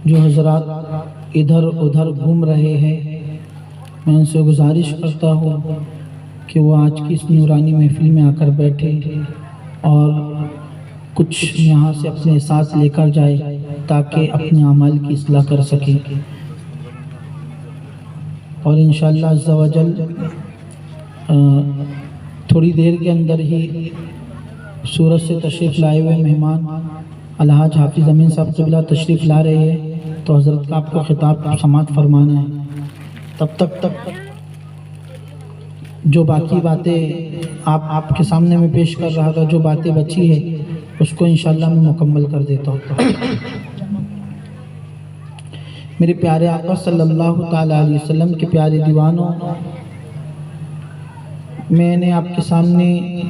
جو حضرات ادھر ادھر گھوم رہے ہیں، میں ان سے گزارش کرتا ہوں کہ وہ آج کی اس نورانی محفل میں آ کر بیٹھے اور کچھ یہاں سے اپنے ساتھ لے کر جائے تاکہ اپنے اعمال کی اصلاح کر سکیں، اور انشاءاللہ عز و جل تھوڑی دیر کے اندر ہی سورت سے تشریف لائے ہوئے مہمان الحاج حافظ امین صاحب قبلہ تشریف لا رہے ہیں، تو حضرت کا آپ کو خطاب سماعت فرمانا ہے۔ تب تک جو باقی باتیں آپ کے سامنے میں پیش کر رہا تھا، جو باتیں بچی ہے اس کو انشاءاللہ میں مکمل کر دیتا ہوں۔ میرے پیارے آقا صلی اللہ تعالیٰ علیہ وسلم کے پیارے دیوانوں، میں نے آپ کے سامنے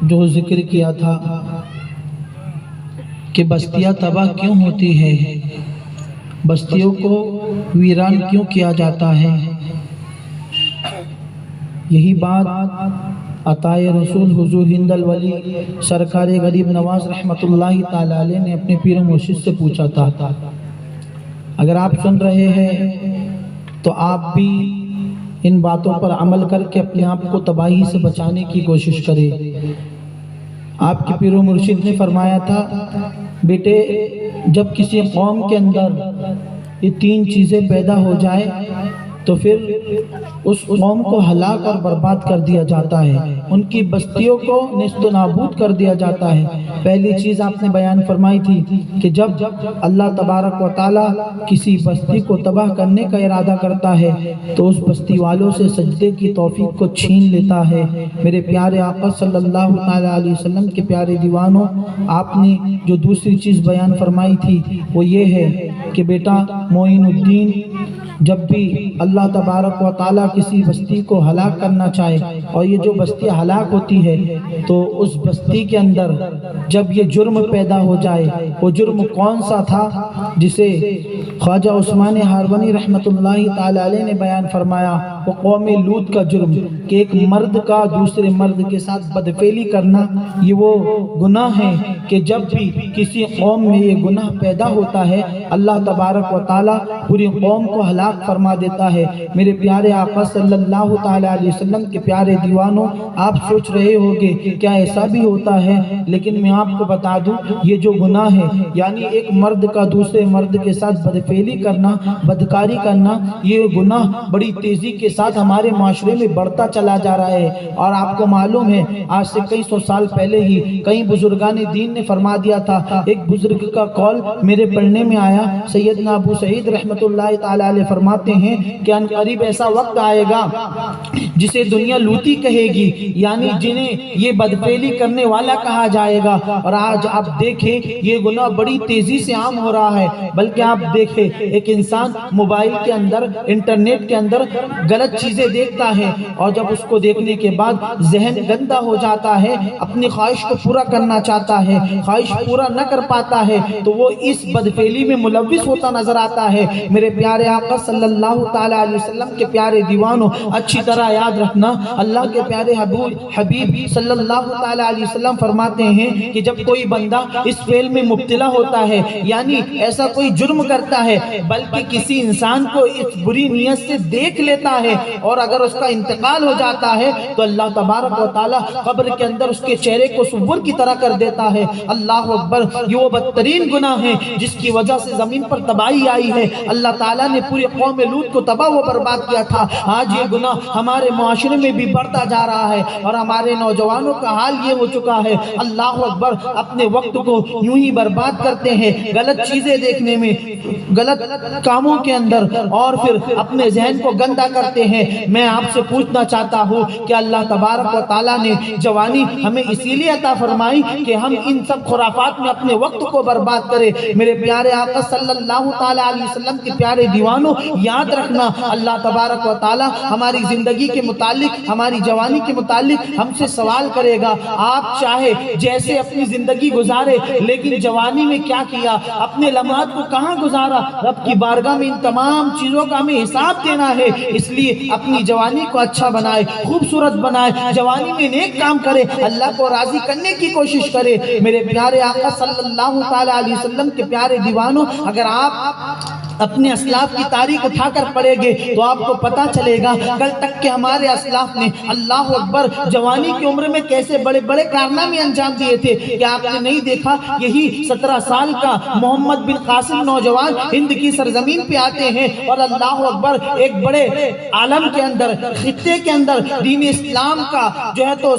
جو ذکر کیا تھا کہ بستیاں تباہ کیوں ہوتی ہے، بستیوں کو ویران کیوں کیا جاتا ہے، یہی بات عطائے رسول حضور ہند الولی سرکار غریب نواز رحمت اللہ تعالیٰ علیہ نے اپنے پیر و مرشد سے پوچھا تھا۔ اگر آپ سن رہے ہیں تو آپ بھی ان باتوں پر عمل کر کے اپنے آپ کو تباہی سے بچانے کی کوشش کریں۔ آپ کے پیر و مرشد نے فرمایا تھا، بیٹے جب کسی قوم کے اندر یہ تین چیزیں پیدا ہو جائے تو پھر اس قوم کو ہلاک اور برباد کر دیا جاتا ہے، ان کی بستیوں کو نیست و نابود کر دیا جاتا ہے۔ پہلی چیز آپ نے بیان فرمائی تھی کہ جب اللہ تبارک و تعالی کسی بستی کو تباہ کرنے کا ارادہ کرتا ہے تو اس بستی والوں سے سجدے کی توفیق کو چھین لیتا ہے۔ میرے پیارے آقا صلی اللہ تعالیٰ علیہ وسلم کے پیارے دیوانوں، آپ نے جو دوسری چیز بیان فرمائی تھی وہ یہ ہے کہ بیٹا معین الدین، جب بھی اللہ تبارک و تعالیٰ کسی بستی کو ہلاک کرنا چاہے، اور یہ جو بستی ہلاک ہوتی ہے تو اس بستی کے اندر جب یہ جرم پیدا ہو جائے، وہ جرم کون سا تھا جسے خواجہ عثمان ہارونی رحمت اللہ تعالیٰ علیہ نے بیان فرمایا، وہ قوم لوط کا جرم کہ ایک مرد کا دوسرے مرد کے ساتھ بدفعلی کرنا، یہ وہ گناہ ہے کہ جب بھی کسی قوم میں یہ گناہ پیدا ہوتا ہے اللہ تبارک و تعالیٰ پوری قوم کو ہلاک فرما دیتا ہے۔ میرے پیارے آقا صلی اللہ تعالیٰ علیہ وسلم کے پیارے دیوانوں، آپ سوچ رہے ہوگے کیا ایسا بھی ہوتا ہے، لیکن میں آپ کو بتا دوں یہ جو گناہ ہے، یعنی ایک مرد کا دوسرے مرد کے ساتھ بدفعلی کرنا، بدکاری کرنا، یہ گناہ بڑی تیزی کے ساتھ ہمارے معاشرے میں بڑھتا چلا جا رہا ہے۔ اور آپ کو معلوم ہے آج سے کئی سو سال پہلے ہی کئی بزرگان دین نے فرما دیا تھا۔ ایک بزرگ کا قول میرے پڑھنے میں آیا، سیدنا ابو سعید رحمت اللہ تعالیٰ علیہ فرماتے ہیں کہ ان قریب ایسا وقت آئے گا جسے دنیا لوتی کہے گی، یعنی جنہیں یہ بدفعلی کرنے والا کہا جائے گا۔ اور آج آپ دیکھیں یہ گناہ بڑی تیزی سے عام ہو رہا ہے، بلکہ آپ دیکھیں ایک انسان موبائل کے اندر، انٹرنیٹ کے اندر غلط چیزیں دیکھتا ہے، اور جب اس کو دیکھنے کے بعد ذہن گندا ہو جاتا ہے، اپنی خواہش کو پورا کرنا چاہتا ہے، خواہش پورا نہ کر پاتا ہے تو وہ اس بدفعلی میں ملوث ہوتا نظر آتا ہے۔ میرے پیارے آقا صلی اللہ تعالیٰ علیہ وسلم کے پیارے دیوانوں، اچھی طرح یاد رکھنا، اللہ کے پیارے حبیب صلی اللہ تعالیٰ علیہ وسلم فرماتے ہیں کہ جب کوئی بندہ اس فعل میں مبتلا ہوتا ہے، یعنی ایسا کوئی جرم کرتا ہے، بلکہ کسی انسان کو اس بری نیت سے دیکھ لیتا ہے اور اگر اس کا انتقال ہو جاتا ہے تو اللہ تبارک و تعالیٰ قبر کے اندر اس کے چہرے کو صور کی طرح کر دیتا ہے۔ اللہ اکبر، یہ وہ بدترین گناہ ہے جس کی وجہ سے زمین پر تباہی آئی ہے۔ اللہ تعالیٰ نے پوری قوم لوط کو تباہ و برباد کیا تھا۔ آج یہ گناہ ہمارے معاشرے میں بھی بڑھتا جا رہا ہے اور ہمارے نوجوانوں کا حال یہ ہو چکا ہے، اللہ اکبر، اپنے وقت کو یوں ہی برباد کرتے ہیں غلط چیزیں دیکھنے میں، غلط کاموں کے اندر، اور پھر اپنے ذہن کو گندا کرتے ہیں۔ میں آپ سے پوچھنا چاہتا ہوں کہ اللہ تبارک و تعالیٰ نے جوانی ہمیں اسی لیے عطا فرمائی کہ ہم ان سب خرافات میں اپنے وقت کو برباد کریں؟ میرے پیارے آقا صلی اللہ تعالیٰ علیہ وسلم کے پیارے دیوانوں، یاد رکھنا اللہ تبارک و تعالیٰ ہماری زندگی کے کے متعلق، ہماری جوانی کے متعلق ہم سے سوال کرے گا، آپ چاہے جیسے اپنی زندگی گزارے لیکن جوانی میں کیا کیا، اپنے لمحات کو کہاں گزارا، رب کی بارگاہ میں ان تمام چیزوں کا ہمیں حساب دینا ہے۔ اس لیے اپنی جوانی کو اچھا بنائے، خوبصورت بنائے، جوانی میں نیک کام کرے، اللہ کو راضی کرنے کی کوشش کرے۔ میرے پیارے آقا صلی اللہ تعالی علیہ وسلم کے پیارے دیوانوں، اگر آپ اپنے اسلاف کی تاریخ اٹھا کر پڑھیں گے تو آپ کو پتا چلے گا کل تک کہ ہمارے اسلاف نے اللہ اکبر جوانی کی عمر میں کیسے بڑے بڑے کارنامے انجام دیے تھے کہ آپ نے نہیں دیکھا۔ یہی 17 سال کا محمد بن قاسم نوجوان ہند کی سرزمین پہ آتے ہیں اور اللہ اکبر ایک بڑے عالم کے اندر، خطے کے اندر دین اسلام کا جو ہے تو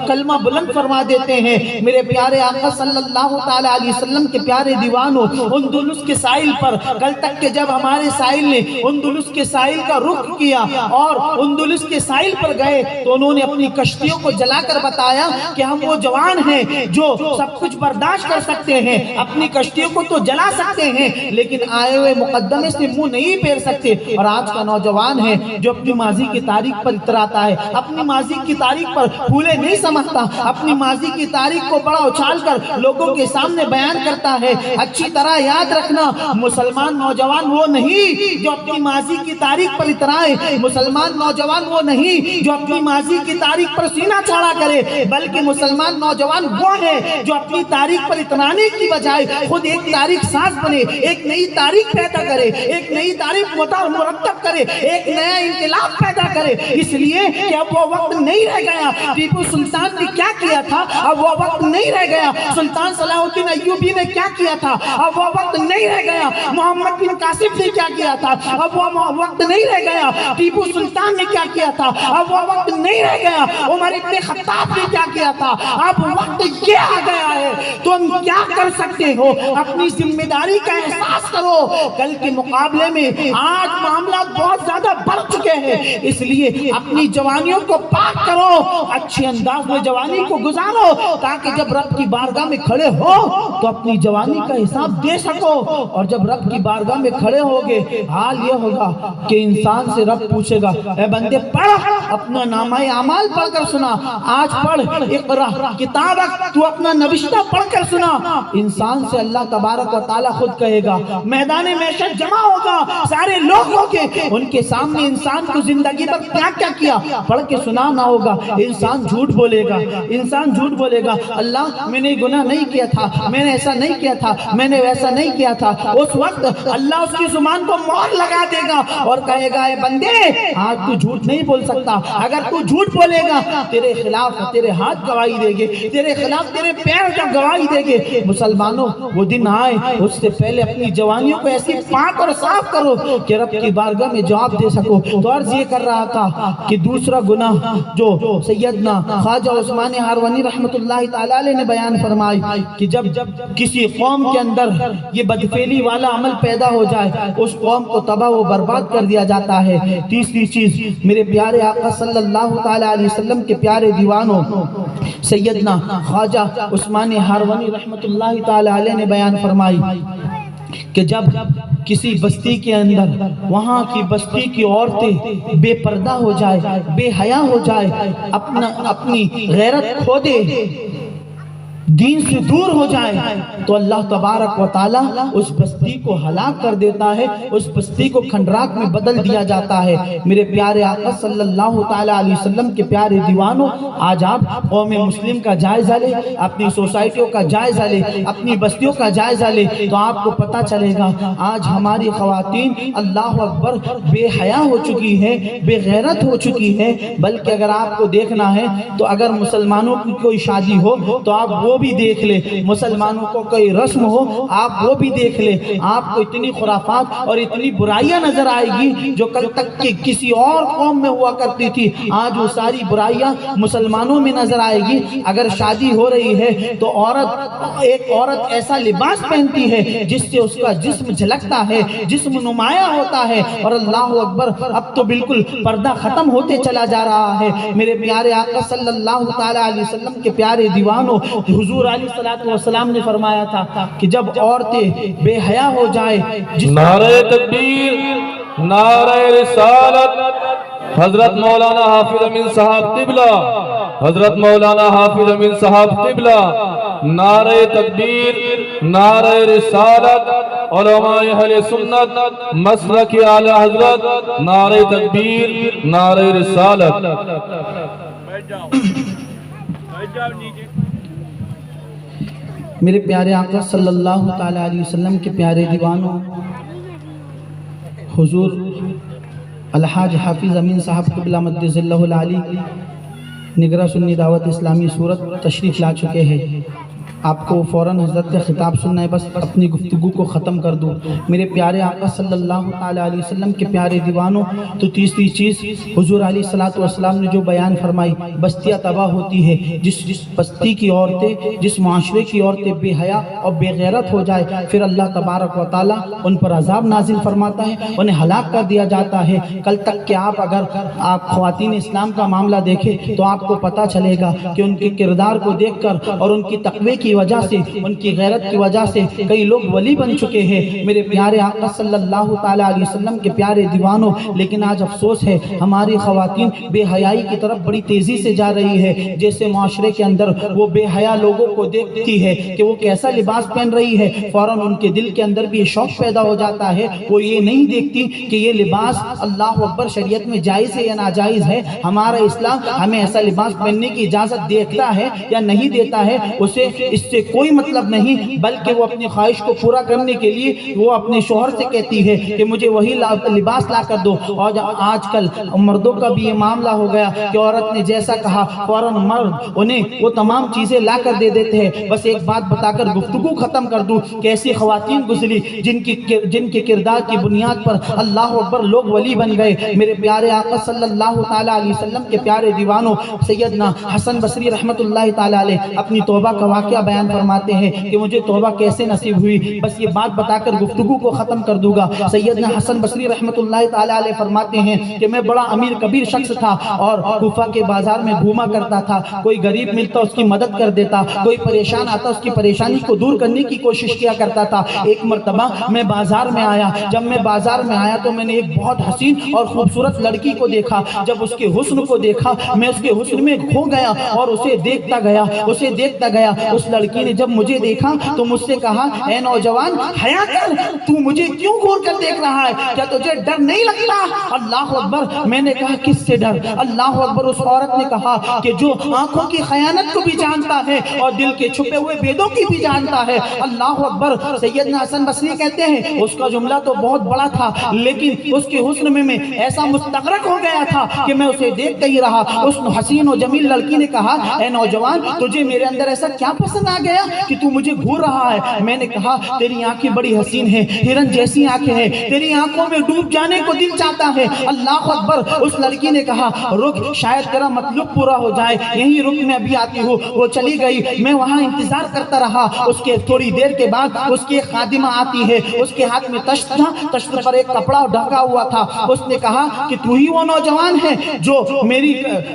کلمہ بلند فرما دیتے ہیں۔ میرے پیارے آقا صلی اللہ تعالی علیہ وسلم کے پیارے دیوانوں، اندلس کے ساحل پر کل تک کہ جب ہمارے ساحل نے اندلس کے ساحل کا رخ کیا اور اندلس کے ساحل پر گئے تو انہوں نے اپنی کشتیوں کو جلا کر بتایا کہ ہم وہ جوان ہیں جو سب کچھ برداشت کر سکتے ہیں، اپنی کشتیوں کو تو جلا سکتے ہیں لیکن آئے ہوئے مقدمے سے منہ نہیں پھیر سکتے۔ اور آج کا نوجوان ہے جو اپنی ماضی کی تاریخ پر اتراتا ہے، اپنی ماضی کی تاریخ پر پھولے نہیں سمجھتا، اپنی ماضی کی تاریخ کو بڑا اچھال کر لوگوں کے سامنے بیان کرتا ہے۔ اچھی طرح یاد رکھنا، مسلمان نوجوان وہ نہیں جو اپنی ماضی کی تاریخ پر اترائے، مسلمان نوجوان وہ نہیں جو اپنی ماضی کی تاریخ پر سینہ چڑھا کرے، بلکہ مسلمان نوجوان وہ ہے جو اپنی تاریخ پر اترانے کی بجائے خود ایک تاریخ ساز بنے، ایک نئی تاریخ پیدا کرے، ایک نئی تاریخ مرتب کرے، ایک نیا انقلاب پیدا کرے۔ اس لیے کہ اب وہ وقت نہیں رہ گیا ٹیپو سلطان نے کیا کیا تھا، اب وہ وقت نہیں رہ گیا سلطان صلاح الدین ایوبی نے کیا کیا تھا، اب وہ وقت نہیں رہ گیا محمد بن قاسم نے کیا کیا تھا، اب وہ وقت نہیں رہ گیا ٹیپو سلطان نے کیا کیا تھا، اب وہ وقت نہیں رہ گیا عمر ابن خطاب نے کیا کیا تھا، اب وقت یہ آ گیا ہے تم کیا کر سکتے ہو، اپنی ذمہ داری کا احساس کرو۔ کل کے مقابلے میں آج معاملات بہت زیادہ بڑھ چکے ہیں، اس لیے اپنی جوانیوں کو پاک کرو، اچھے انداز میں جوانی کو گزارو تاکہ جب رب کی بارگاہ میں کھڑے ہو تو اپنی جوانی کا حساب دے سکو۔ اور جب رب کی بارگاہ میں کھڑے ہوگے حال یہ ہوگا کہ انسان سے رب پوچھے گا، اے بندے پڑھ، اپنا نامہ اعمال پڑھ کر سنا، آج پڑھ، اقرا کتابک، تو اپنا نوشتہ پڑھ کر سنا۔ انسان سے اللہ تبارک و تعالی خود کہے گا، میدان محشر جمع ہوگا سارے لوگ ہوگے، ان کے سامنے انسان کو زندگی پر کیا کیا کیا پڑھ کے سنانا ہوگا۔ انسان جھوٹ بولے گا، انسان جھوٹ بولے گا، اللہ میں نے گناہ نہیں کیا تھا، میں نے ایسا نہیں کیا تھا، میں نے ویسا نہیں کیا تھا۔ اس وقت اللہ اس کی زبان کو مہر لگا دے گا اور کہے گا، اے بندے آج تو جھوٹ نہیں بول سکتا، اگر تو جھوٹ بولے گا تیرے خلاف تیرے ہاتھ گواہی دے گے، تیرے خلاف تیرے پیر کا گواہی دے گے۔ مسلمانوں وہ دن آئے، اس سے پہلے اپنی جوانیوں کو ایسی پاک اور صاف کرو کہ رب کی بارگاہ میں جواب دے سکو۔ تو عرض یہ کر رہا تھا کہ دوسرا گناہ جو سیدنا خواجہ عثمان ہارونی رحمت اللہ تعالی علیہ نے بیان فرمائی کہ جب کسی قوم کے اندر یہ بدفعلی والا عمل پیدا ہو جائے اس قوم کو تباہ و برباد کر دیا جاتا ہے۔ تیسری چیز میرے پیارے آقا صلی اللہ تعالی علیہ وسلم کے پیارے دیوانوں سیدنا خواجہ عثمان ہارونی رحمت اللہ تعالی علیہ نے بیان فرمائی کہ جب کسی بستی کے اندر وہاں کی بستی کی عورتیں بے پردہ ہو جائے، بے حیا ہو جائے، اپنی غیرت کھو دے، دین سے دور ہو جائے تو اللہ تبارک و تعالی اس بستی کو ہلاک کر دیتا ہے، اس بستی کو کھنڈراک میں بدل دیا جاتا ہے۔ میرے پیارے آقا صلی اللہ تعالی علیہ وسلم کے پیارے دیوانوں، آج آپ قوم مسلم کا جائزہ لے، اپنی سوسائٹیوں کا جائزہ لے، اپنی بستیوں کا جائزہ لے تو آپ کو پتا چلے گا آج ہماری خواتین اللہ اکبر بے حیا ہو چکی ہیں، بے غیرت ہو چکی ہیں۔ بلکہ اگر آپ کو دیکھنا ہے تو اگر مسلمانوں کی کوئی شادی ہو تو آپ وہ بھی دیکھ لے، مسلمانوں کو کوئی رسم ہو آپ وہ بھی دیکھ لے، آپ کو اتنی خرافات اور اتنی برائیاں نظر آئے گی جو کل تک کہ کسی اور قوم میں ہوا کرتی تھی، آج وہ ساری برائیاں مسلمانوں میں نظر آئے گی۔ اگر شادی ہو رہی ہے تو ایک عورت ایسا لباس پہنتی ہے جس سے اس کا جسم جھلکتا ہے، جسم نمایاں ہوتا ہے، اور اللہ اکبر اب تو بالکل پردہ ختم ہوتے چلا جا رہا ہے۔ میرے پیارے آقا صلی اللہ تعالی علیہ وسلم کے پیارے دیوانوں، حضور علیہ السلام نے فرمایا تھا کہ جب عورتیں بے حیا ہو جائے، نعرہ تکبیر، نعرہ رسالت حضرت مولانا حافظ امین صاحب قبلہ، حضرت مولانا حافظ امین صاحب قبلہ، نعرہ تکبیر، نعرہ رسالت، علماء اہل سنت مسلک اعلی حضرت، نعرہ تکبیر، نعرہ رسالت۔ میرے پیارے آقا صلی اللہ تعالیٰ علیہ وسلم کے پیارے دیوانوں، حضور الحاج حافظ امین صاحب قبلہ مدد اللہ العالی نگرہ سنی دعوت اسلامی صورت تشریف لا چکے ہیں۔ آپ کو فوراً حضرت کا خطاب سننا ہے، بس اپنی گفتگو کو ختم کر دوں۔ میرے پیارے آقا صلی اللہ تعالیٰ علیہ وسلم کے پیارے دیوانوں، تو تیسری چیز حضور علیہ السلام نے جو بیان فرمائی، بستیاں تباہ ہوتی ہے، جس بستی کی عورتیں، جس معاشرے کی عورتیں بے حیا اور بے غیرت ہو جائے، پھر اللہ تبارک و تعالیٰ ان پر عذاب نازل فرماتا ہے، انہیں ہلاک کر دیا جاتا ہے۔ کل تک کہ اگر آپ خواتین اسلام کا معاملہ دیکھیں تو آپ کو پتہ چلے گا کہ ان کے کردار کو دیکھ کر اور ان کی تقوی کی وجہ سے، ان کی غیرت کی وجہ سے کئی لوگ ولی بن چکے ہیں۔ میرے پیارے آقا صلی اللہ تعالیٰ علیہ وسلم کے پیارے دیوانوں، لیکن آج افسوس ہے ہماری خواتین بے حیائی کی طرف بڑی تیزی سے جا رہی ہے۔ جیسے معاشرے کے اندر وہ بے حیا لوگوں کو دیکھتی ہے کہ وہ کیسا لباس پہن رہی ہے، فوراً ان کے دل کے اندر بھی یہ شوق پیدا ہو جاتا ہے۔ وہ یہ نہیں دیکھتی کہ یہ لباس اللہ اکبر شریعت میں جائز ہے یا ناجائز ہے، ہمارا اسلام ہمیں ایسا لباس پہننے کی اجازت دیتا ہے یا نہیں دیتا ہے، اسے اس سے کوئی مطلب نہیں، بلکہ وہ اپنی خواہش کو پورا کرنے کے لیے وہ اپنے شوہر سے کہتی ہے کہ مجھے وہی لباس لا کر دو۔ اور آج کل مردوں کا بھی یہ معاملہ ہو گیا کہ عورت نے جیسا کہا فوراً مرد انہیں وہ تمام چیزیں لا کر دے دیتے ہیں۔ بس ایک بات بتا کر گفتگو ختم کر دوں کہ ایسی خواتین گزری جن کے کردار کی بنیاد پر اللہ اکبر لوگ ولی بن گئے۔ میرے پیارے آقا صلی اللہ تعالیٰ علیہ وسلم کے پیارے دیوانوں، سیدنا حسن بصری رحمت اللہ تعالیٰ علیہ اپنی توبہ کا واقعہ بیان فرماتے ہیں کہ مجھے توبہ کیسے نصیب ہوئی۔ بس یہ بات بتا کر گفتگو کو ختم کر دوں گا۔ سیدنا حسن بصری رحمت اللہ تعالیٰ علیہ فرماتے ہیں کہ میں بڑا امیر کبیر شخص تھا اور کوفہ کے بازار میں گھوما کرتا تھا، کوئی غریب ملتا اس کی مدد کر دیتا، کوئی پریشان آتا اس کی پریشانی کو دور کرنے کی کوشش کیا کرتا تھا۔ ایک مرتبہ میں بازار میں آیا، جب میں بازار میں آیا تو میں نے ایک بہت حسین اور خوبصورت لڑکی کو دیکھا۔ جب اس کے حسن کو دیکھا میں اس کے حسن میں کھو گیا اور اسے دیکھتا گیا، اسے دیکھتا گیا۔ اس لڑکی نے جب مجھے دیکھا تو مجھ سے کہا، اے نوجوان حیا کر، تو مجھے کیوں گھور کر دیکھ رہا ہے؟ کیا تجھے ڈر نہیں لگتا؟ اللہ اکبر۔ میں نے کہا کس سے ڈر؟ اللہ اکبر۔ اس عورت نے کہا کہ جو آنکھوں کی خیانت کو بھی جانتا ہے اور دل کے چھپے ہوئے بھیدوں کی بھی جانتا ہے۔ اللہ اکبر۔ سیدنا حسن بصری کہتے ہیں اس کا جملہ تو بہت بڑا تھا، لیکن اس کے حسن میں ایسا مستغرق ہو گیا تھا کہ میں اسے دیکھتا ہی رہا۔ اس حسین و جمیل لڑکی نے کہا، اے نوجوان تجھے میرے اندر ایسا کیا پسند آ گیا کہ تو مجھے گھور رہا ہے؟ میں نے کہا تیری آنکھیں بڑی حسین ہیں، ہرن جیسی آنکھیں ہیں، تیری آنکھوں میں ڈوب جانے کو دل چاہتا ہے۔ اللہ اکبر۔ اس لڑکی نے کہا رک، شاید تیرا مطلب پورا ہو جائے، یہیں رک، میں ابھی آتی ہوں۔ وہ چلی گئی، میں وہاں انتظار کرتا رہا۔ اس کے تھوڑی دیر کے بعد اس کی ایک خادمہ آتی ہے، اس کے ہاتھ میں تشت تھا، تشت پر ایک کپڑا ڈھکا ہوا تھا۔ اس نے کہا کہ تو ہی وہ نوجوان ہے جو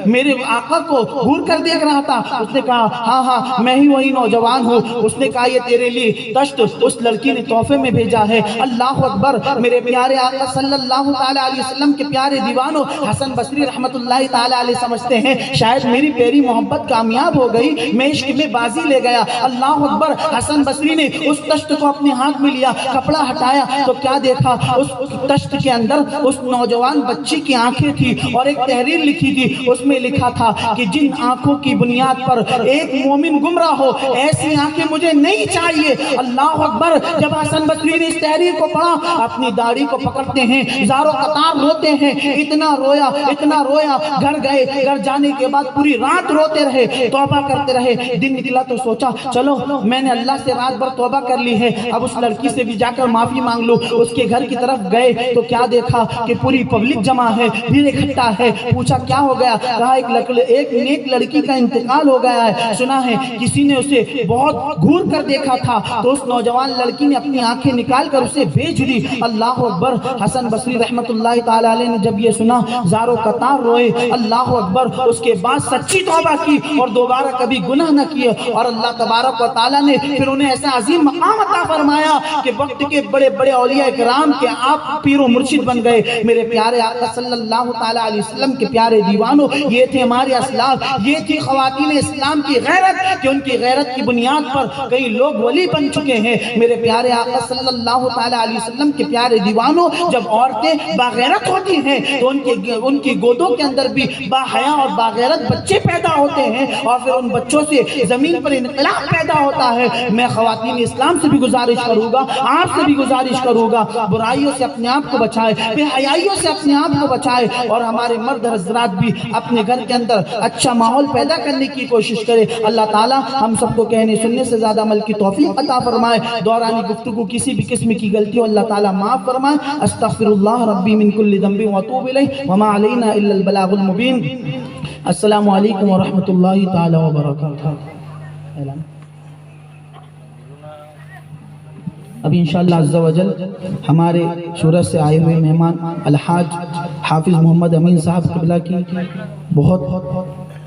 میرے آقا کو گھور کر دیکھ رہا تھا؟ اس نے کہا ہاں ہاں میں ہی وہی نوجوان ہوں۔ اس نے کہا یہ تیرے لیے تشت اس لڑکی نے تحفے میں بھیجا ہے۔ اللہ اکبر۔ میرے پیارے آقا صلی اللہ تعالیٰ علیہ وسلم کے پیارے دیوانوں، حسن بصری رحمت اللہ تعالیٰ علیہ سمجھتے ہیں شاید میری پیری محبت کامیاب ہو گئی، میں عشق میں بازی لے گیا۔ اللہ اکبر۔ حسن بصری نے اس تشت کو اپنے ہاتھ میں لیا، کپڑا ہٹایا تو کیا دیکھا؟ اس تشت کے اندر اس نوجوان بچی کی آنکھیں تھی اور ایک تحریر لکھی تھی، اس میں لکھا تھا کہ جن آنکھوں کی بنیاد پر ایک مومن گمراہ ہو ایسی آنکھیں مجھے نہیں چاہیے۔ اللہ اکبر۔ جب حسن بصری نے اس تحریر کو پڑھا اپنی داڑھی کو پکڑتے ہیں، زاروں قطار روتے ہیں، اتنا رویا اتنا رویا۔ گھر گئے، گھر جانے کے بعد پوری رات روتے رہے، توبہ کرتے رہے۔ دن نکلا تو سوچا چلو میں نے اللہ سے رات بھر توبہ کر لی ہے، اب اس لڑکی سے بھی جا کر معافی مانگ لوں۔ اس کے گھر کی طرف گئے تو کیا دیکھا کہ پوری پبلک جمع ہے، بھیڑ اکٹھا ہے۔ پوچھا کیا ہو گیا؟ کہا ایک نیک لڑکی کا انتقال ہو گیا ہے، سنا ہے کسی نے اسے اسے بہت گھور کر دیکھا تھا تو اس نوجوان لڑکی نے اپنی آنکھیں نکال کر اسے بھیج دی۔ اللہ اکبر۔ حسن بصری رحمت اللہ تعالی علیہ نے جب یہ سنا زارو قطار روئے، اللہ اکبر۔ اس کے بعد سچی توبہ کی اور دوبارہ کبھی گناہ نہ کیے، اور اللہ تبارک و تعالی نے پھر انہیں ایسا عظیم مقام عطا فرمایا کہ وقت کے بڑے بڑے اولیاء کرام کے آپ پیر و مرشد بن گئے۔ میرے پیارے آقا صلی اللہ تعالی علیہ وسلم کے پیارے دیوانوں، یہ تھے ہمارے اسلاف، یہ تھی خواتین اسلام کی غیرت کہ ان کی غیرت کی بنیاد پر کئی لوگ ولی بن چکے ہیں۔ میرے پیارے آقا صلی اللہ تعالی علیہ وسلم کے پیارے دیوانوں، جب عورتیں باغیرت ہوتی ہیں تو ان کی گودوں کے اندر بھی باحیا اور باغیرت بچے پیدا ہوتے ہیں، اور پھر ان بچوں سے زمین پر انقلاب پیدا ہوتا ہے۔ میں خواتین اسلام سے بھی گزارش کروں گا، آپ سے بھی گزارش کروں گا، برائیوں سے اپنے آپ کو بچائے، بے حیائیوں سے اپنے آپ کو بچائے، اور ہمارے مرد حضرات بھی اپنے گھر کے اندر اچھا ماحول پیدا کرنے کی کوشش کرے۔ اللہ تعالی ہم سب کو کہنے سننے سے زیادہ عمل کی توفیق عطا فرمائے۔ دورانی گفتگو کسی بھی قسم کی غلطی ہو اللہ تعالی معاف فرمائے۔ استغفر اللہ ربی من کل ذنب واتوب الیہ وما علینا الا البلاغ المبین۔ السلام علیکم ورحمۃ اللہ تعالی وبرکاتہ۔ ابھی انشاءاللہ عز و جل ہمارے سورت سے آئے ہوئے مہمان الحاج حافظ محمد امین صاحب قبلہ کی بہت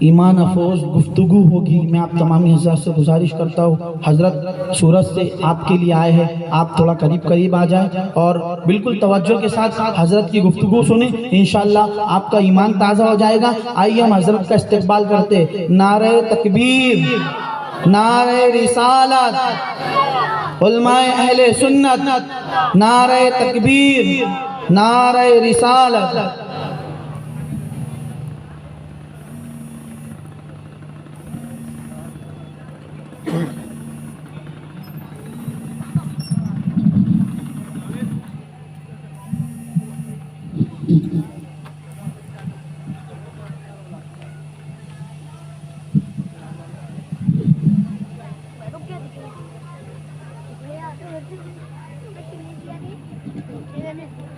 ایمان افروز گفتگو ہوگی۔ میں آپ تمامی حضرات سے گزارش کرتا ہوں، حضرت سورت سے آپ کے لیے آئے ہیں، آپ تھوڑا قریب آ جائیں اور بالکل توجہ کے ساتھ حضرت کی گفتگو سنیں، انشاءاللہ آپ کا ایمان تازہ ہو جائے گا۔ آئیے ہم حضرت کا استقبال کرتے، نعرہ تکبیر، نعرہ رسالت، علماء اہل سنت، نعرہ تکبیر، نعرہ رسالت۔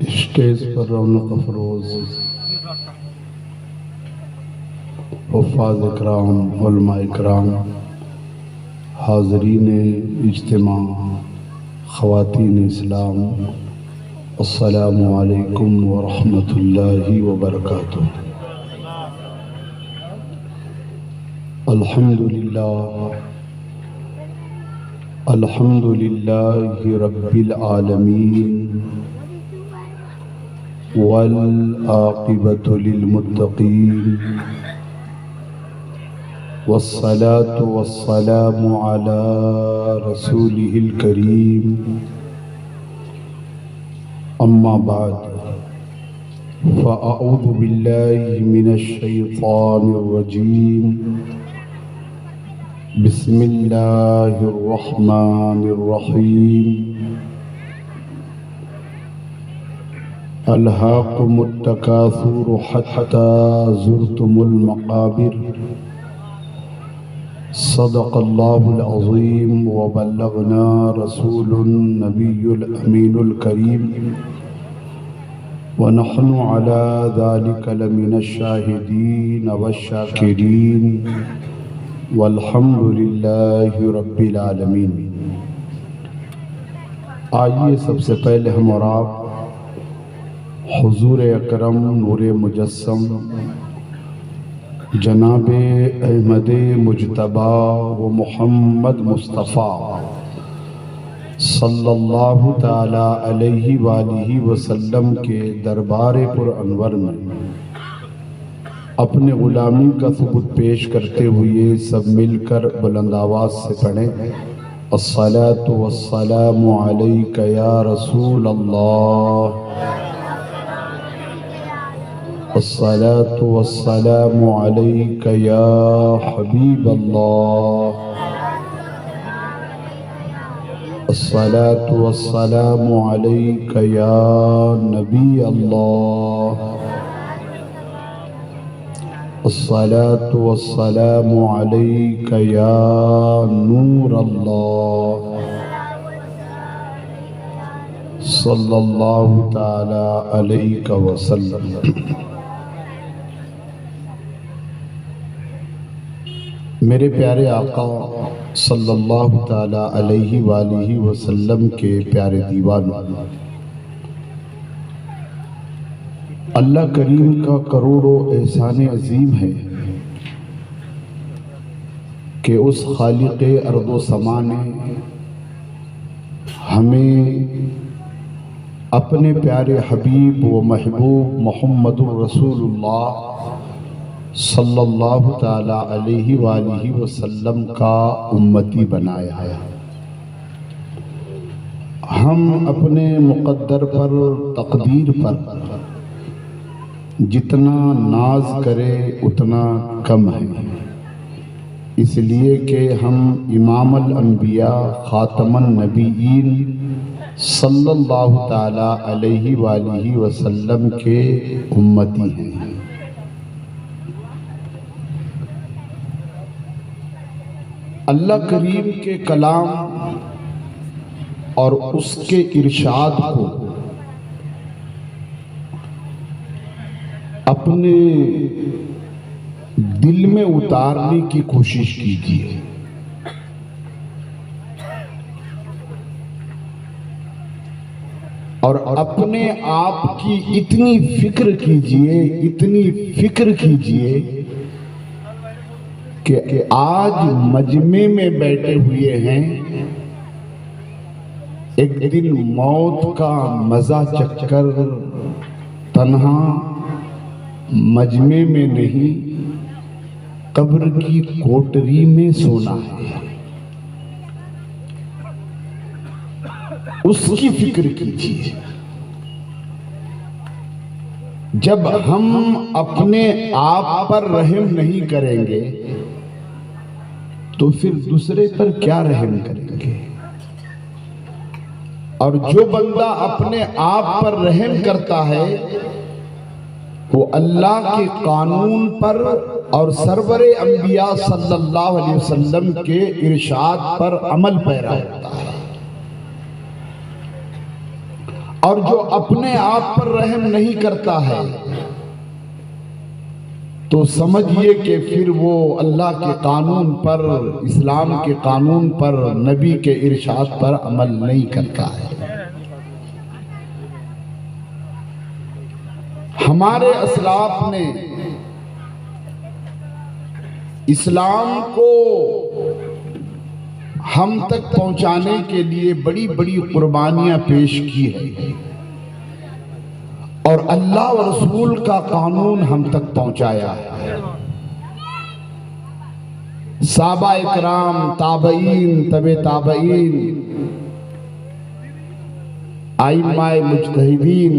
اسٹیج پر رونق افروز حفاظ اکرام، علماء اکرام، حاضرین اجتماع، خواتین اسلام، السلام علیکم ورحمۃ اللہ وبرکاتہ۔ الحمد للہ رب العالمین والعاقبۃ للمتقین والصلاة والسلام على رسوله الكريم أما بعد فأعوذ بالله من الشيطان الرجيم بسم الله الرحمن الرحيم ألهاكم التكاثر حتى زرتم المقابر صدق الله العظيم وبلغنا رسول النبي الأمين الكريم ونحن على ذلك لمن الشاهدين والشاكرين والحمد لله رب العالمين۔ آئیے سب سے پہلے ہم اور آپ حضور اکرم نور مجسم جناب احمد مجتبی و محمد مصطفیٰ صلی اللہ تعالی علیہ وآلہ وسلم کے دربار پر انور میں اپنے غلامی کا ثبوت پیش کرتے ہوئے سب مل کر بلند آواز سے پڑھیں، الصلاة والسلام علیک یا رسول اللہ، الصلاة والسلام عليك يا حبيب الله، الصلاة والسلام عليك يا نبي الله، الصلاة والسلام عليك يا نور الله صلی اللہ تعالی علیہ وسلم۔ میرے پیارے آقا صلی اللہ تعالی علیہ وآلہ وسلم کے پیارے دیوان، اللہ کریم کا کروڑوں احسان عظیم ہے کہ اس خالق ارض و سما نے ہمیں اپنے پیارے حبیب و محبوب محمد رسول اللہ صلی اللہ تعالی علیہ وآلہ وسلم کا امتی بنایا ہے۔ ہم اپنے مقدر پر تقدیر پر جتنا ناز کرے اتنا کم ہے، اس لیے کہ ہم امام الانبیاء خاتم النبیین صلی اللہ تعالی علیہ وآلہ وسلم کے امتی ہیں۔ اللہ کریم کے کلام اور اس کے ارشاد کو اپنے دل میں اتارنے کی کوشش کیجیے۔ اور اپنے آپ کی اتنی فکر کیجیے کہ آج مجمع میں بیٹھے ہوئے ہیں، ایک دن موت کا مزہ چکھ کر تنہا مجمع میں نہیں قبر کی کوٹری میں سونا ہے، اس کی فکر کیجیے۔ جب ہم اپنے آپ پر رحم نہیں کریں گے تو پھر دوسرے پر کیا رحم کریں گے؟ اور جو بندہ اپنے آپ پر رحم کرتا ہے وہ اللہ کے قانون پر اور سرور انبیاء صلی اللہ علیہ وسلم کے ارشاد پر عمل پیرا ہوتا ہے، اور جو اپنے آپ پر رحم نہیں کرتا ہے تو سمجھئے کہ پھر وہ اللہ کے قانون پر، اسلام کے قانون پر، نبی کے ارشاد پر عمل نہیں کرتا ہے۔ ہمارے اسلاف نے اسلام کو ہم تک پہنچانے کے لیے بڑی بڑی قربانیاں پیش کی ہے، اور اللہ و رسول کا قانون ہم تک پہنچایا ہے۔ صحابہ اکرام، تابعین، تبع تابعین، ائمہ مجتہدین،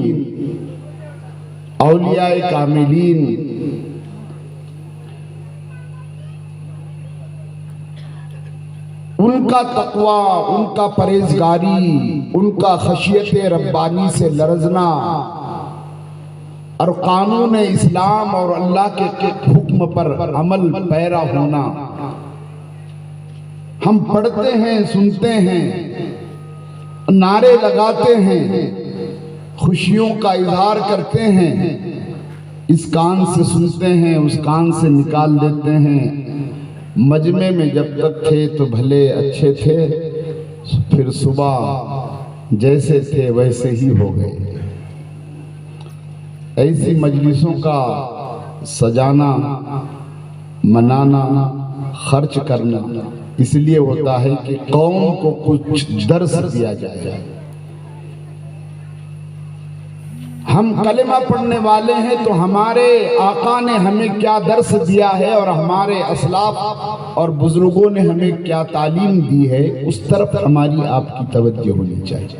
اولیاء کاملین، ان کا تقوی، ان کا پرہیزگاری، ان کا خشیت ربانی سے لرزنا اور قانون اسلام اور اللہ کے حکم پر عمل پیرا ہونا، ہم پڑھتے ہیں، سنتے ہیں، نعرے لگاتے ہیں، خوشیوں کا اظہار کرتے ہیں، اس کان سے سنتے ہیں، اس کان سے نکال دیتے ہیں۔ مجمع میں جب تک تھے تو بھلے اچھے تھے، پھر صبح جیسے تھے ویسے ہی ہو گئے۔ ایسی مجلسوں کا سجانا، منانا، خرچ کرنا اس لیے ہوتا ہے کہ قوم کو کچھ درس دیا جائے۔ ہم کلمہ پڑھنے والے ہیں تو ہمارے آقا نے ہمیں کیا درس دیا ہے اور ہمارے اسلاف اور بزرگوں نے ہمیں کیا تعلیم دی ہے، اس طرف ہماری آپ کی توجہ ہونی چاہیے۔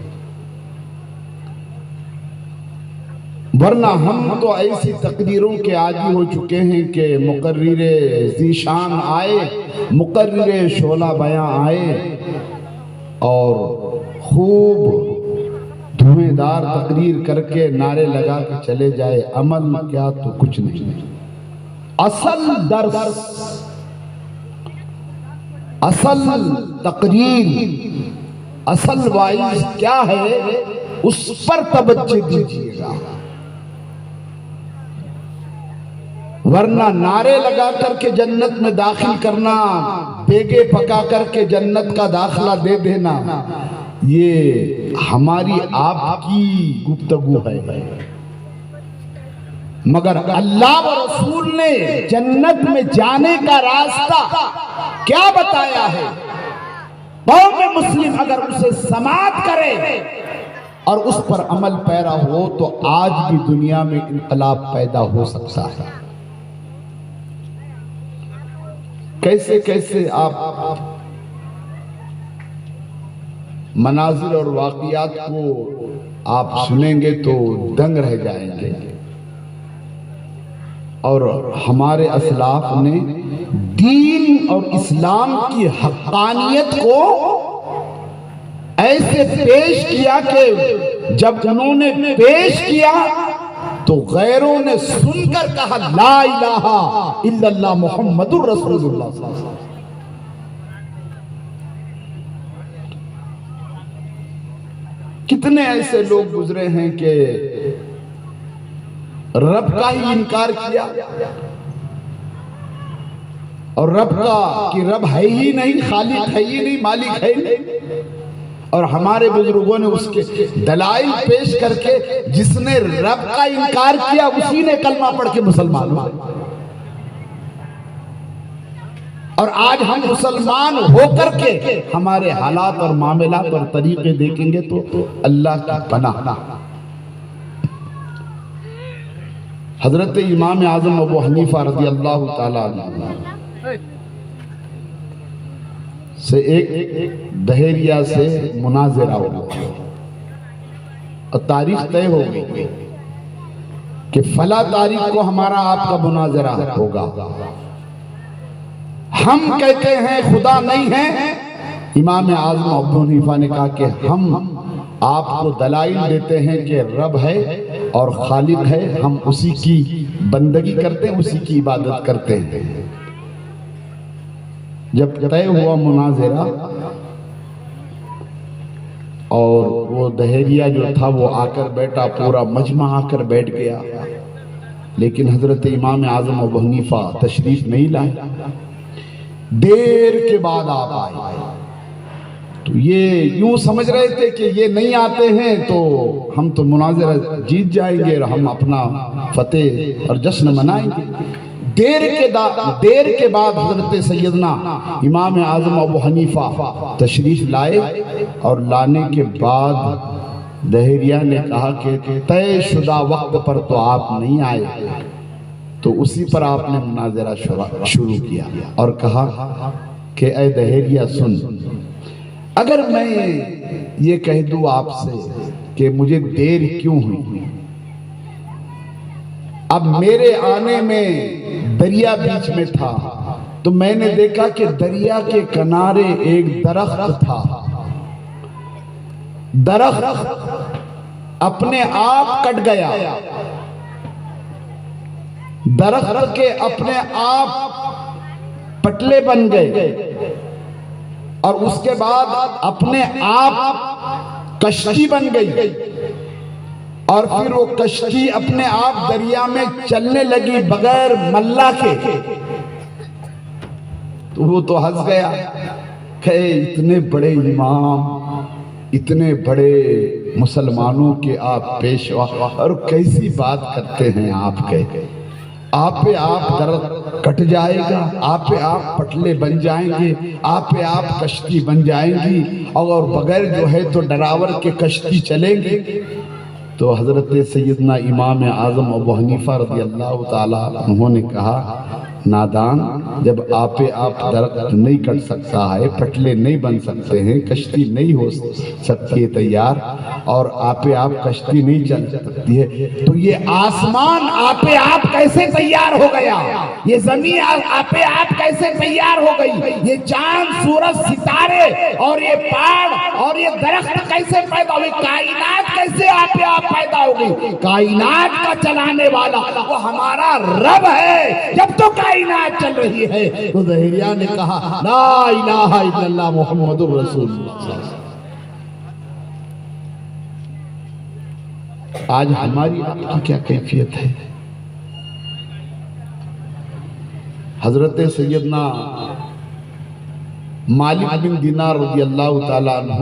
ورنہ ہم تو ایسی تقریروں کے عادی ہو چکے ہیں کہ مقرر ذیشان آئے، مقرر شعلہ بیاں آئے اور خوب دھویں دار تقریر کر کے نعرے لگا کے چلے جائے، عمل کیا تو کچھ نہیں۔ اصل درس، اصل تقریر، اصل وائز کیا ہے اس پر توجہ دیجیے گا، ورنہ نعرے لگا کر کے جنت میں داخل کرنا، بیگے پکا کر کے جنت کا داخلہ دے دینا، یہ ہماری آپ کی گفتگو ہے، مگر اللہ و رسول نے جنت میں جانے کا راستہ کیا بتایا ہے؟ قوم مسلم اگر اسے سماعت کرے اور اس پر عمل پیرا ہو تو آج بھی دنیا میں انقلاب پیدا ہو سکتا ہے۔ کیسے کیسے آپ مناظر اور واقعات کو آپ سنیں گے تو دنگ رہ جائیں گے، اور ہمارے اسلاف نے دین اور اسلام کی حقانیت کو ایسے پیش کیا کہ جب انہوں نے پیش کیا تو غیروں نے سن کر کہا لا الہ الا اللہ محمد الرسول اللہ صلی اللہ علیہ وسلم۔ کتنے ایسے لوگ گزرے ہیں کہ رب کا ہی انکار کیا، اور رب کا کہ رب ہے ہی نہیں، خالق ہے ہی نہیں، مالک ہے ہی نہیں، اور ہمارے بزرگوں نے اس کے دلائل پیش کر کے جس نے رب کا انکار کیا اسی نے کلمہ پڑھ کے مسلمان ہوئے، اور آج ہم مسلمان ہو کر کے ہمارے حالات اور معاملات اور طریقے دیکھیں گے تو اللہ کا پناہ۔ حضرت امام اعظم ابو حنیفہ رضی اللہ تعالیٰ عنہ سے ایک دہریہ سے مناظرہ ہوا اور تاریخ طے ہو گئی کہ فلاں تاریخ کو ہمارا آپ کا مناظرہ ہوگا۔ ہم کہتے ہیں خدا نہیں ہے، امام اعظم ابو حنیفہ نے کہا کہ ہم آپ کو دلائل دیتے ہیں کہ رب ہے اور خالق ہے، ہم اسی کی بندگی کرتے ہیں، اسی کی عبادت کرتے ہیں۔ جب طے ہوا مناظرہ اور وہ دہریہ جو تھا وہ آ کر بیٹھا، پورا مجمع آ کر بیٹھ گیا، لیکن حضرت امام اعظم ابو حنیفہ تشریف نہیں لائے۔ دیر کے بعد آپ آئے تو یہ یوں سمجھ رہے تھے کہ یہ نہیں آتے ہیں تو ہم تو مناظرہ جیت جائیں گے اور ہم اپنا فتح اور جشن منائیں گے۔ دیر کے بعد حضرت سیدنا امام اعظم ابو حنیفہ تشریف لائے، اور لانے کے بعد دہریہ نے کہا کہ طے شدہ وقت پر تو آپ نہیں آئے، تو اسی پر آپ نے مناظرہ شروع کیا اور کہا کہ اے دہریہ سن، اگر میں یہ کہہ دوں آپ سے کہ مجھے دیر کیوں ہوئی، اب میرے آنے میں دریا بیچ میں تھا تو میں نے دیکھا کہ دریا کے کنارے ایک درخت تھا، درخت اپنے آپ کٹ گیا، درخت کے اپنے آپ پٹلے بن گئے، اور اس کے بعد اپنے آپ کشتی بن گئی، اور پھر وہ کشتی اپنے آپ دریا میں چلنے لگی بغیر ملا کے۔ تو وہ تو ہنس گیا کہ اتنے بڑے امام، اتنے بڑے مسلمانوں کے آپ پیشوا، اور کیسی بات کرتے ہیں آپ کے، آپ پہ آپ درخت کٹ جائے گا، آپ پہ آپ پٹلے بن جائیں گے، آپ پہ آپ کشتی بن جائیں گی، اور بغیر جو ہے تو ڈراور کے کشتی چلیں گے۔ تو حضرت سیدنا امام اعظم ابو حنیفہ رضی اللہ تعالیٰ عنہ نے کہا نادان جب آپ درخت نہیں کٹ سکتا ہے، پٹلے نہیں بن سکتے ہیں، کشتی نہیں ہو سکتی ہے تیار، اور آپ کشتی نہیں چل سکتی ہے، تو یہ آسمان آپ کیسے تیار ہو گیا؟ یہ زمین آپ کیسے تیار ہو گئی؟ یہ چاند، سورج، ستارے اور یہ پہاڑ اور یہ درخت کیسے پیدا ہوئی؟ کائنات کیسے آپ پیدا ہو گئی؟ کائنات کا چلانے والا وہ ہمارا رب ہے۔ جب تو کائنات چل رہی ہے تو ظاہریہ نے کہا لا الہ الا اللہ محمد رسول اللہ۔ آج ہماری آپ کی کیا کیفیت ہے؟ حضرت سیدنا مالک بن دینار رضی اللہ تعالیٰ عنہ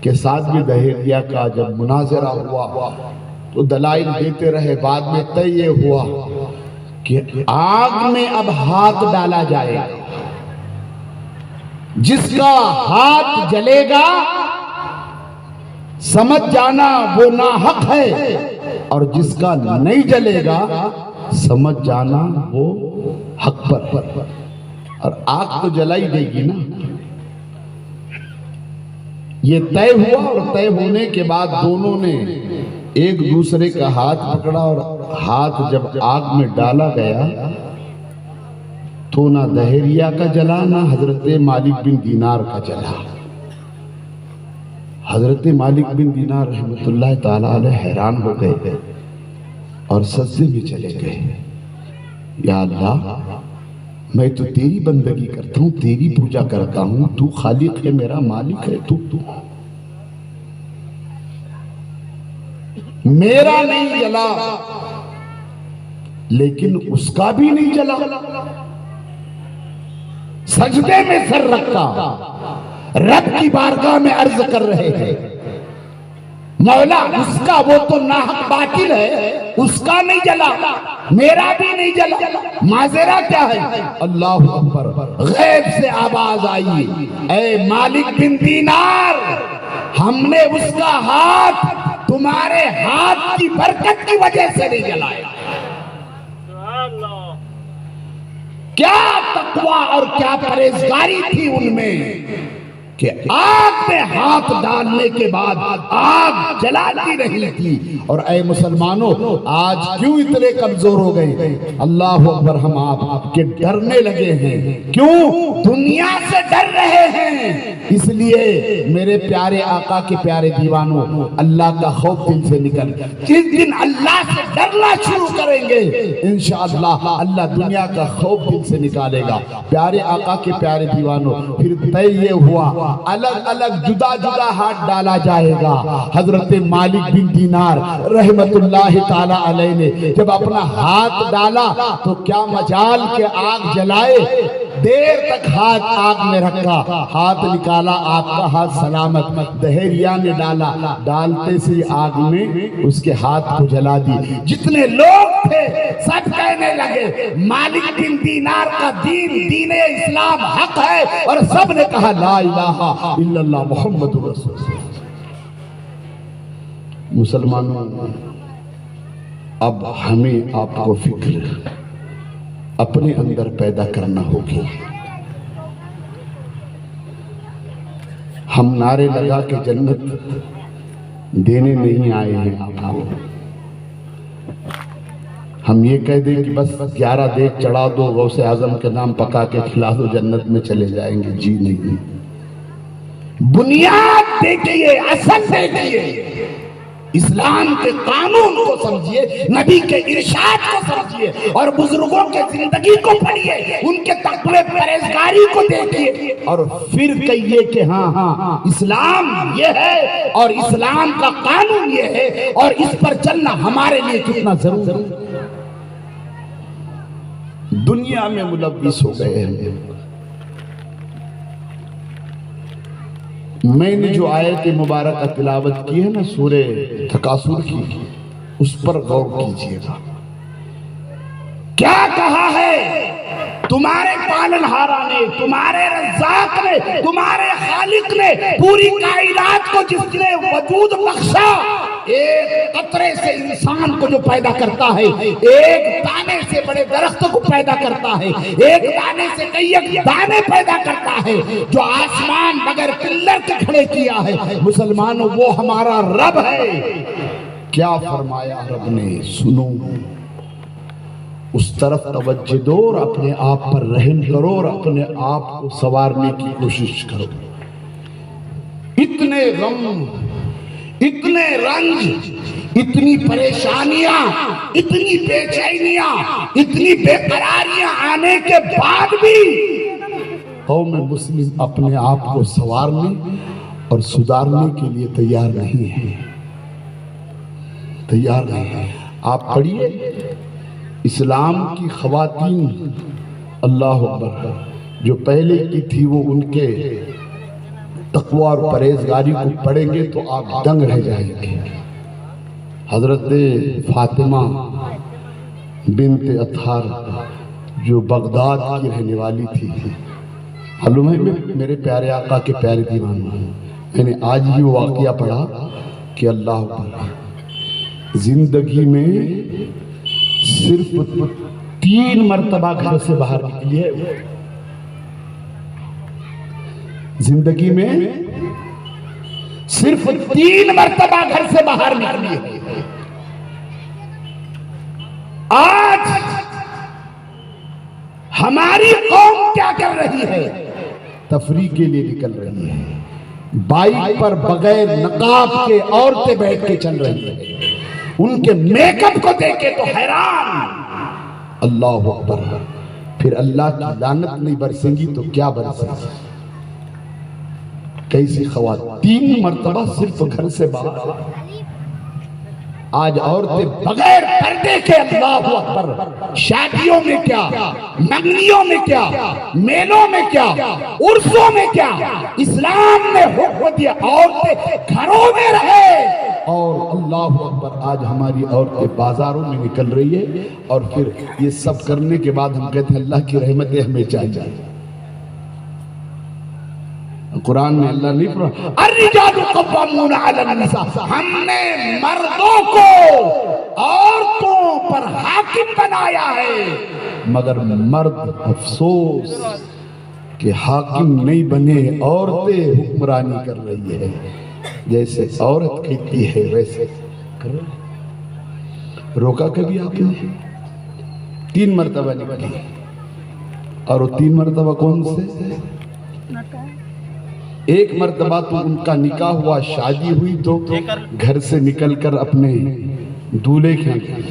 کے ساتھ بھی دہریہ کا جب مناظرہ ہوا تو دلائل دیتے رہے، بعد میں طے یہ ہوا کہ آگ میں اب ہاتھ ڈالا جائے گا، جس کا ہاتھ جلے گا سمجھ جانا وہ ناحق ہے، اور جس کا نہیں جلے گا سمجھ جانا وہ حق پر۔ اور آگ تو جلائی دے گی نا۔ یہ طے ہوا، اور طے ہونے کے بعد دونوں نے ایک دوسرے کا ہاتھ پکڑا، اور ہاتھ جب آگ میں ڈالا گیا تو نہ دہریہ کا جلا نہ حضرت مالک بن دینار کا جلا۔ حضرت مالک بن دینار رحمت اللہ تعالیٰ علیہ حیران ہو گئے اور سجدے میں چلے گئے، یا اللہ میں تو تیری بندگی کرتا ہوں، تیری پوجا کرتا ہوں، تو خالق ہے، میرا مالک ہے، تو میرا نہیں جلا لیکن اس کا بھی نہیں جلا۔ سجدے میں سر رکھا، رب کی بارگاہ میں عرض کر رہے ہیں مولا اس کا وہ تو ناحق باطل ہے، اس کا نہیں جلا، میرا بھی نہیں جلا، معذرہ کیا ہے؟ اللہ اکبر۔ غیب سے آواز آئی، اے مالک بن دینار، ہم نے اس کا ہاتھ تمہارے ہاتھ کی برکت کی وجہ سے نہیں جلایا۔ کیا تقویٰ اور کیا پرہیزگاری تھی ان میں کہ آگ میں ہاتھ ڈالنے کے بعد آگ جلاتی رہی تھی۔ اور اے مسلمانوں آج کیوں اتنے کمزور ہو گئے؟ اللہ اکبر، ہم آپ کے ڈرنے لگے ہیں۔ کیوں؟ دنیا سے ڈر رہے ہیں۔ اس لیے میرے پیارے آقا کے پیارے دیوانوں، اللہ کا خوف دل سے نکل، جس دن اللہ سے ڈرنا شروع کریں گے انشاءاللہ اللہ دنیا کا خوف دل سے نکالے گا۔ پیارے آقا کے پیارے دیوانوں، پھر طے یہ ہوا الگ الگ جدا جدا ہاتھ ڈالا جائے گا۔ حضرت مالک بن دینار رحمت اللہ تعالی علیہ نے جب اپنا ہاتھ ڈالا تو کیا مجال کہ آگ جلائے، دیر تک ہاتھ آگ میں رکھا، ہاتھ نکالا، آگ کا ہاتھ سلامت، دہریہ نے ڈالا، ڈالتے سے آگ میں اس کے ہاتھ کو جلا دی۔ جتنے لوگ تھے سب کہنے لگے مالک بن دینار کا دین اسلام حق ہے، اور سب نے کہا لا الہ الا اللہ محمد رسول اللہ۔ مسلمانوں اب ہمیں آپ کو فکر اپنے اندر پیدا کرنا ہوگی۔ ہم نعرے لگا کے جنت دینے نہیں آئے ہیں آپ کو۔ ہم یہ کہہ دیں کہ بس 11 دیگ چڑھا دو، غوث اعظم کے نام پکا کے کھلا دو، جنت میں چلے جائیں گے، جی نہیں۔ بنیاد دیکھیے، اصل دیکھیے، اسلام کے قانون کو سمجھیے، نبی کے ارشاد کو سمجھیے، اور بزرگوں کے زندگی کو پڑھیے، ان کے تقوی پرہیزگاری کو دیکھیے، اور پھر کہیے کہ ہاں اسلام یہ ہے اور اسلام کا قانون یہ ہے، اور اس پر چلنا ہمارے لیے کتنا ضروری ہے۔ دنیا میں ملوث ہو گئے ہیں۔ میں نے جو آیت مبارکہ تلاوت کی ہے نا سورہ تکاثر کی، اس پر غور کیجئے گا۔ کیا کہا ہے تمہارے پالنہارا نے، تمہارے رزاق نے، تمہارے خالق نے، پوری کائنات کو جس نے وجود بخشا، ایک قطرے سے انسان کو جو پیدا کرتا ہے، ایک دانے سے بڑے درخت کو پیدا کرتا ہے، ایک دانے سے کئی دانے پیدا کرتا ہے، جو آسمان بغیر پلر کے کھڑے کیا ہے، مسلمانوں وہ ہمارا رب ہے۔ کیا فرمایا رب نے؟ سنو، اس طرف توجہ دو اور اپنے آپ پر رحم کرو اور اپنے آپ کو سنوارنے کی کوشش کرو۔ اتنے غم، اتنے رنج، اتنی پریشانیاں، اتنی بے چینیاں، اتنی بے قراریاں آنے کے بعد بھی قوم مسلم اپنے آپ کو سنوارنے اور سدھارنے کے لیے تیار نہیں ہے، تیار نہیں ہے۔ آپ پڑھیے اسلام کی خواتین، اللہ اکبر، جو پہلے کی تھی، وہ ان کے تقوی اور پرہیزگاری کو پڑھیں گے تو آپ دنگ رہ جائیں گے۔ حضرت فاطمہ بنت اطہار جو بغداد کی رہنے والی تھی، معلوم ہے میرے پیارے آقا کے پیارے دیوانہ، میں نے آج ہی وہ واقعہ پڑھا کہ اللہ اکبر، زندگی میں صرف 3 مرتبہ گھر سے باہر نکلی ہے، زندگی میں صرف 3 مرتبہ گھر سے باہر نکلی ہے۔ آج ہماری قوم کیا کر رہی ہے؟ تفریح کے لیے نکل رہی ہے، بائک پر بغیر نقاب کے عورتیں بیٹھ کے چل رہی ہیں، ان کے میک اپ کو دیکھ کے تو حیران۔ اللہ اکبر، پھر اللہ کی لعنت نہیں برسیں گی تو کیا برسیں گی؟ کیسی خواتین 3 مرتبہ صرف گھر سے باہر۔ آج عورتیں بغیر پردے کے، اللہ اکبر، شادیوں میں کیا، منگنیوں میں کیا، میلوں میں کیا، عرسوں میں کیا، اسلام نے حکم دیا عورتیں گھروں میں رہے، اور اللہ اکبر آج ہماری عورتیں بازاروں میں نکل رہی ہے، اور پھر یہ سب کرنے کے بعد ہم کہتے ہیں اللہ کی رحمتیں ہمیں چاہیے۔ قرآن میں اللہ نہیں فرمایا الرجال قوامون علی النساء، ہم نے مردوں کو عورتوں پر حاکم بنایا ہے، مگر مرد افسوس کہ حاکم نہیں بنے، عورتیں حکمرانی کر رہی ہے، جیسے عورت کہتی ہے ویسے کر رہی ہے۔ روکا کبھی آپ نے؟ 3 مرتبہ نکلی، اور وہ 3 مرتبہ کون سے؟ ایک مرتبہ تو ان کا نکاح ہوا، شادی ہوئی تو گھر سے نکل کر اپنے دولہے کے گئے،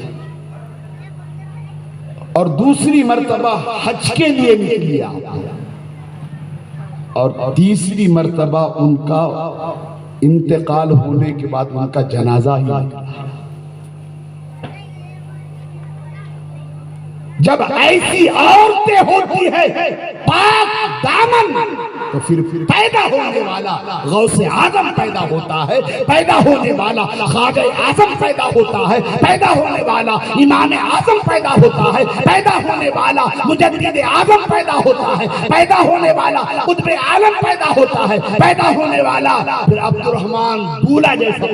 اور دوسری مرتبہ حج کے لیے نکلیا، اور تیسری مرتبہ ان کا انتقال ہونے کے بعد ان کا جنازہ ہی نکلا۔ جب ایسی عورتیں ہوتی ہے پاک دامن، تو پھر پیدا ہونے والا غوث اعظم پیدا ہوتا ہے، پیدا ہونے والا خواجہ اعظم پیدا ہوتا ہے، پیدا ہونے والا امام اعظم پیدا ہوتا ہے، پیدا ہونے والا مجدد اعظم پیدا ہوتا ہے، پیدا ہونے والا قطب عالم پیدا ہوتا ہے، پیدا ہونے والا پھر عبد الرحمن دولہ جیسا۔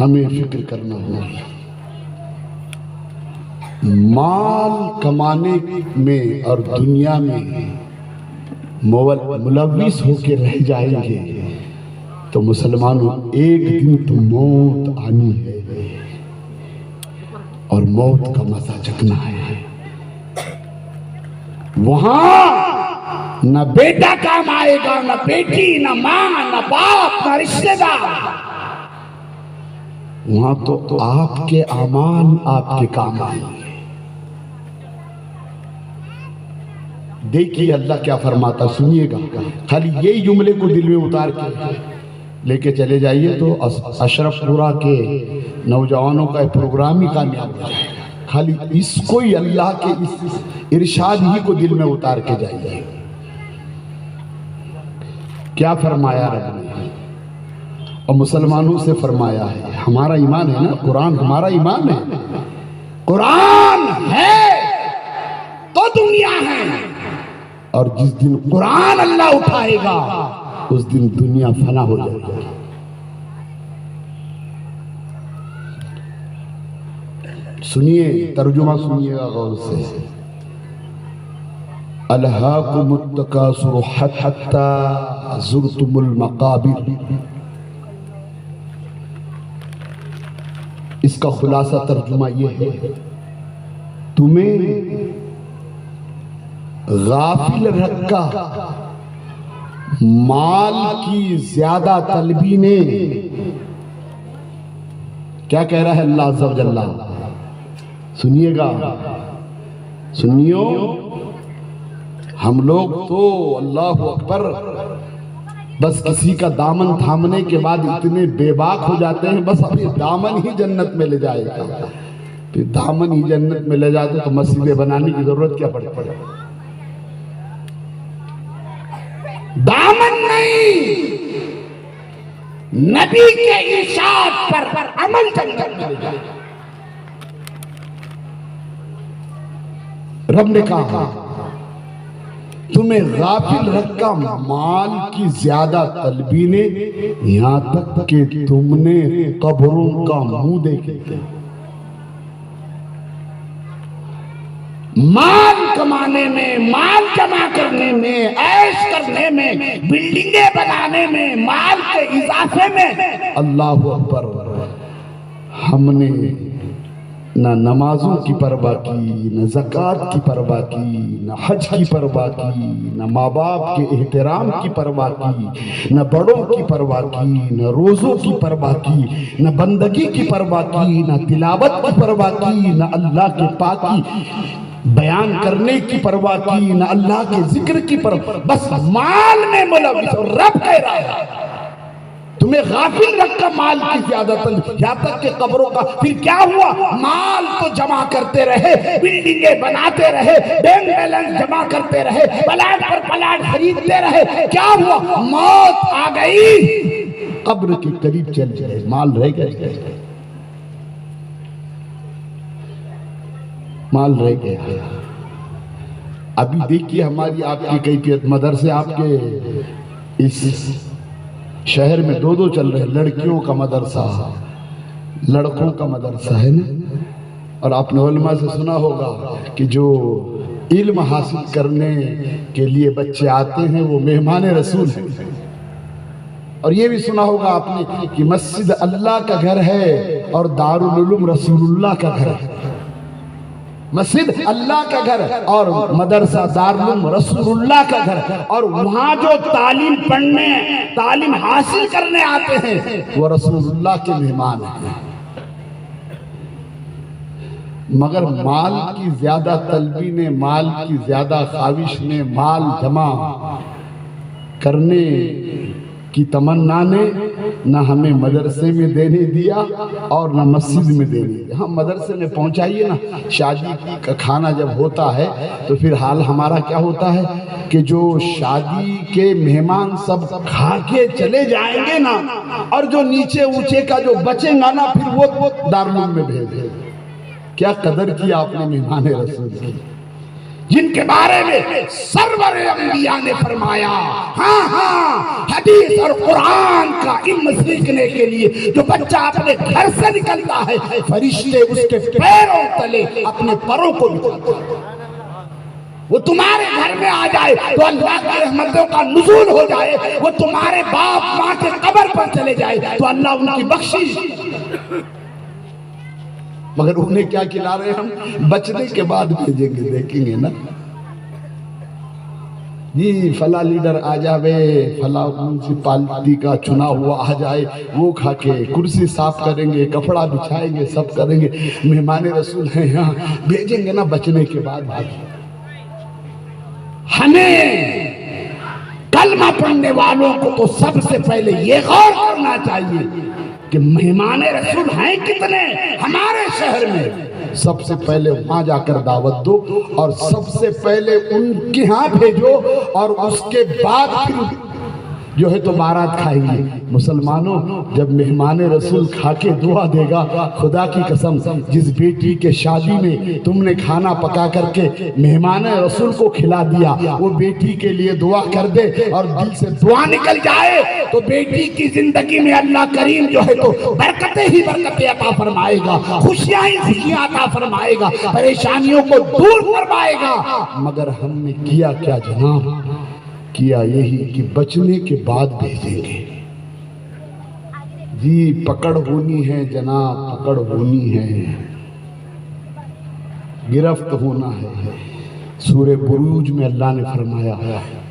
ہمیں فکر کرنا ہوگا، مال کمانے میں اور دنیا میں ملوث ہو کے رہ جائیں گے تو مسلمانوں ایک دن تو موت آنی ہے، اور موت کا مزہ چکھنا ہے۔ وہاں نہ بیٹا کام آئے گا، نہ بیٹی، نہ ماں، نہ باپ، نہ رشتہ دار، وہاں تو آپ کے اعمال آپ کے کام آئیں گے۔ دیکھیے اللہ کیا فرماتا، سنیے گا، خالی یہی جملے کو دل میں اتار کے لے کے چلے جائیے تو اشرف پورا کے نوجوانوں کا پروگرام ہی کامیاب ہو جائے گا۔ خالی اس کو ہی، اللہ کے اس ارشاد ہی کو دل میں اتار کے جائیے۔ کیا فرمایا رب نے؟ اور مسلمانوں سے فرمایا ہے، ہمارا ایمان ہے نا، قرآن ہمارا ایمان ہے، قرآن ہے تو دنیا ہے، اور جس دن قرآن اللہ اٹھائے گا اس دن دنیا فنا ہو جائے گی۔ سنیے، ترجمہ سنیے گا غور سے۔ الہاکم التکاثر حتی زرتم المقابر، اس کا خلاصہ ترجمہ یہ ہے، تمہیں غافل رکھا مال کی زیادہ طلبی نے، کیا کہہ رہا ہے اللہ عز و جل؟ سنیے گا، سنیو، ہم لوگ تو اللہ اکبر بس کسی کا دامن تھامنے کے بعد اتنے بے باک ہو جاتے ہیں، بس ابھی دامن ہی جنت میں لے جائے گا، پھر دامن ہی جنت میں لے جاتے تو مسجدیں بنانے کی ضرورت کیا پڑے؟ دامن نہیں، نبی کے ارشاد پر عمل جنت میں لے جائے گا۔ رب نے کہا تمہیں غافل رکھا مال کی زیادہ طلبی نے، یہاں تک کہ تم نے قبروں کا منہ دیکھے۔ مال کمانے میں، مال جمع کرنے میں، عیش کرنے میں، بلڈنگیں بنانے میں، مال کے اضافے میں، اللہ اکبر، ہم نے نہ نمازوں کی پرواہ کی، نہ زکوٰۃ کی پرواہ کی، نہ حج کی پرواہ کی، نہ ماں باپ کے احترام کی پرواہ کی، نہ بڑوں کی پرواہ کی، نہ روزوں کی پرواہ کی، نہ بندگی کی پرواہ کی، نہ تلاوت کی پرواہ کی، نہ اللہ کے پاکی بیان کرنے کی پرواہ کی، نہ اللہ کے ذکر کی پرواہ، بس مال میں ملوث۔ رب کہہ رہا ہے تمہیں غافل رکھا مال کی زیادہ طلب، یہاں تک کہ قبروں کا۔ پھر کیا ہوا؟ مال تو جمع کرتے رہے، بلڈنگیں بناتے رہے، بینک بیلنس جمع کرتے رہے، پلاٹ پر پلاٹ خریدتے رہے، کیا ہوا؟ موت آ گئی، قبر کے قریب چل جائے، مال رہ گئے، مال رہ گیا۔ ابھی دیکھیے ہماری آپ کی کیفیت، مدرسے آپ کے اس شہر میں دو چل رہے ہیں، لڑکیوں کا مدرسہ، لڑکوں کا مدرسہ ہے نا۔ اور آپ نے علماء سے سنا ہوگا کہ جو علم حاصل کرنے کے لیے بچے آتے ہیں وہ مہمان رسول ہیں۔ اور یہ بھی سنا ہوگا آپ نے کہ مسجد اللہ کا گھر ہے اور دارالعلوم رسول اللہ کا گھر ہے۔ مسجد اللہ کا گھر اور مدرسہ دارالعلوم رسول اللہ کا گھر، اور وہاں جو تعلیم پڑھنے، تعلیم حاصل کرنے آتے ہیں وہ رسول اللہ کے مہمان ہیں۔ مگر مال کی زیادہ طلبی نے، مال کی زیادہ خواہش نے، مال جمع کرنے کی تمنا نے نہ ہمیں مدرسے میں دینے دیا اور نہ مسجد میں دینے دیا۔ ہم مدرسے میں پہنچائیے نا، شادی کا کھانا جب ہوتا ہے تو پھر حال ہمارا کیا ہوتا ہے کہ جو شادی کے مہمان سب کھا کے چلے جائیں گے نا، اور جو نیچے اونچے کا جو بچیں گا نا، پھر وہ دارالعلوم میں بھیجے۔ کیا قدر کی آپ نے مہمان رسول کی، جن کے بارے میں سرور انبیاء نے فرمایا، ہاں حدیث اور قرآن کا علم سیکھنے کے لیے جو بچہ اپنے گھر سے نکلتا ہے، فرشتے اس کے پیروں تلے اپنے پروں کو نکالتے ہیں۔ وہ تمہارے گھر میں آ جائے تو اللہ کی رحمتوں کا نزول ہو جائے، وہ تمہارے باپ ماں کے قبر پر چلے جائے تو اللہ ان کی بخشش۔ مگر انہیں کیا کھلا رہے ہم؟ بچنے کے بعد بھیجیں گے، دیکھیں گے نا جی، فلاں لیڈر آ جائے، فلاں میونسپلٹی کا چنا ہوا آ جائے، وہ کھا کے کرسی صاف کریں گے، کپڑا بچھائیں گے، سب کریں گے، مہمان رسول ہیں یہاں، بھیجیں گے نا بچنے کے بعد۔ ہمیں کلمہ پڑھنے والوں کو تو سب سے پہلے یہ غور کرنا چاہیے کہ مہمان رسول ہیں کتنے ہمارے شہر میں۔ سب سے پہلے وہاں جا کر دعوت دو، اور سب سے پہلے ان کے ہاں بھیجو، اور اس کے بعد پھر جو ہے تو بارات کھائیں گے۔ مسلمانوں، جب مہمان رسول کھا کے دعا دے گا، خدا کی قسم جس بیٹی کے شادی میں تم نے کھانا پکا کر کے مہمان رسول کو کھلا دیا، وہ بیٹی کے لیے دعا کر دے اور دل سے دعا نکل جائے تو بیٹی کی زندگی میں اللہ کریم جو ہے تو برکتیں ہی برکتیں عطا فرمائے گا، خوشیاں ہی خوشیاں عطا فرمائے گا، پریشانیوں کو دور فرمائے گا۔ مگر ہم نے کیا کیا جناب؟ کیا یہی کہ بچنے کے بعد بھیجیں گے۔ جی پکڑ ہونی ہے جناب، پکڑ ہونی ہے، گرفت ہونا ہے۔ سورہ بروج میں اللہ نے فرمایا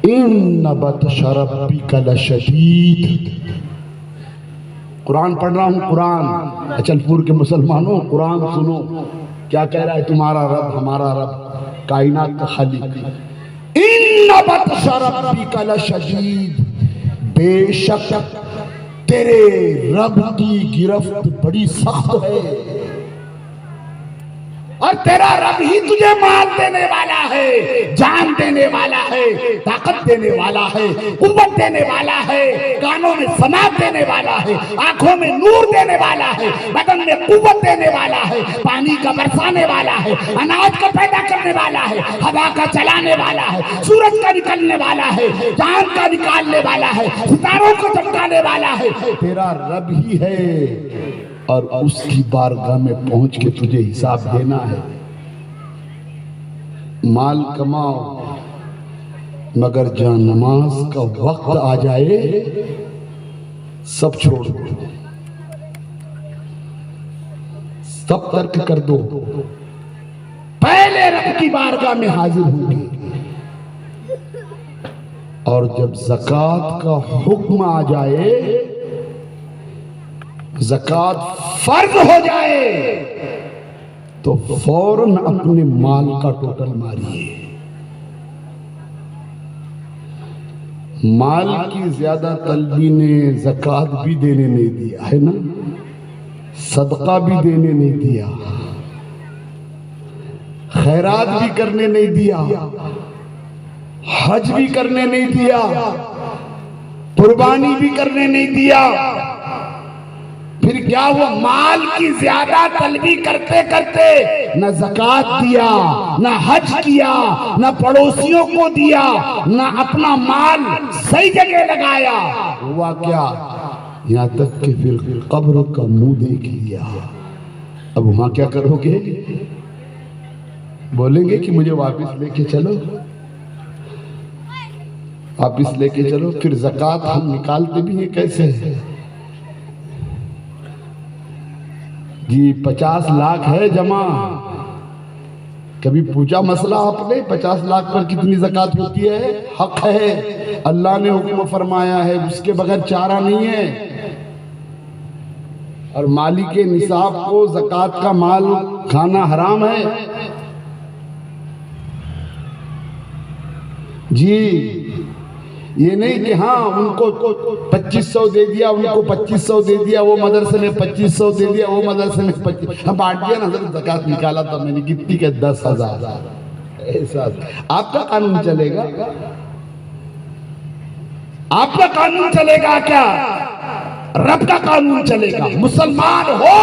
ان بطش ربک لشدید۔ قرآن پڑھ رہا ہوں، قرآن اچل پور کے مسلمانوں قرآن سنو، کیا کہہ رہا ہے تمہارا رب، ہمارا رب، کائنات کا خالق۔ ان بطش ربک لشدید، بے شک تیرے رب کی گرفت بڑی سخت ہے، اور تیرا رب ہی تجھے مال دینے والا ہے، جان دینے والا ہے، طاقت دینے والا ہے، قوت دینے والا ہے، کانوں میں سماعت دینے والا ہے، آنکھوں میں نور دینے والا ہے، بدن میں قوت دینے والا ہے، پانی کا برسانے والا ہے، اناج کا پیدا کرنے والا ہے، ہوا کا چلانے والا ہے، سورج کا نکلنے والا ہے، چاند کا نکالنے والا ہے، ستاروں کو چمکانے والا ہے، تیرا رب ہی ہے، اور اس کی بارگاہ میں پہنچ کے تجھے حساب دینا ہے۔ مال کماؤ، مگر جہاں نماز کا وقت آ جائے سب چھوڑ دو، سب ترک کر دو، پہلے رب کی بارگاہ میں حاضر ہوں گے۔ اور جب زکوٰۃ کا حکم آ جائے، زکوٰۃ فرض ہو جائے، تو فوراً اپنے مال کا ٹوٹل ماریے۔ مال کی زیادہ طلبی نے زکوٰۃ بھی دینے نہیں دیا ہے نا، صدقہ بھی دینے نہیں دیا، خیرات بھی کرنے نہیں دیا، حج بھی کرنے نہیں دیا، قربانی بھی کرنے نہیں دیا۔ پھر کیا وہ مال کی زیادہ طلبی کرتے کرتے نہ زکوٰۃ دیا، نہ حج کیا، نہ پڑوسیوں کو دیا، نہ اپنا مال صحیح جگہ لگایا، ہوا کیا؟ یہاں تک کہ پھر قبر کا منہ دیکھ لیا۔ اب وہاں کیا کرو گے؟ بولیں گے کہ مجھے واپس لے کے چلو، واپس لے کے چلو۔ پھر زکوٰۃ ہم نکالتے بھی ہیں کیسے؟ جی 50 لاکھ ہے جمع، کبھی پوچھا مسئلہ آپ نے 50 لاکھ پر کتنی زکوٰۃ ہوتی ہے؟ حق ہے، اللہ نے حکم فرمایا ہے، اس کے بغیر چارہ نہیں ہے۔ اور مالک نصاب کو زکوٰۃ کا مال کھانا حرام ہے۔ جی یہ نہیں کہ ہاں ان کو 2500 دے دیا، ان کو 2500 دے دیا، وہ مدرسے میں 2500 دے دیا، وہ مدرسے میں 2500 بانٹ دیا نا، زکوٰۃ نکالا تھا میں نے کتنی کہ 10,000۔ ایسا آپ کا قانون چلے گا؟ آپ کا قانون چلے گا کیا؟ رب کا قانون چلے گا۔ مسلمان ہو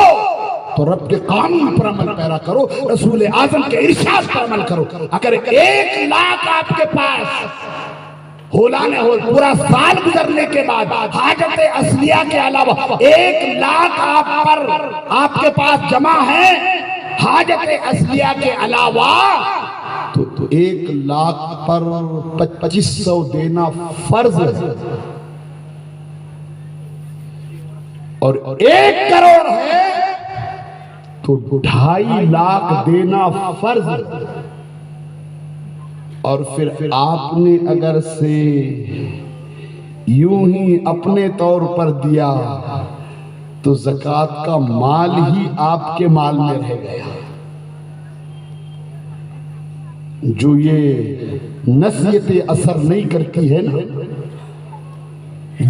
تو رب کے قانون پر عمل پیرا کرو، رسول اعظم کے ارشاد پر عمل کرو۔ اگر 1 لاکھ آپ کے پاس ہولانے ہو، پورا سال گزرنے کے بعد حاجت اصلیہ کے علاوہ 1 لاکھ آپ کے پاس جمع ہے حاجت اصلیہ کے علاوہ، تو 1 لاکھ پر 2500 دینا فرض ہے، اور 1 کروڑ ہے تو 2.5 لاکھ دینا فرض ہے۔ اور پھر آپ نے اگر سے یوں ہی اپنے طور پر دیا تو زکوٰۃ کا مال ہی آپ کے مال میں رہ گیا۔ جو یہ نصیحت اثر نہیں کرتی ہے نا،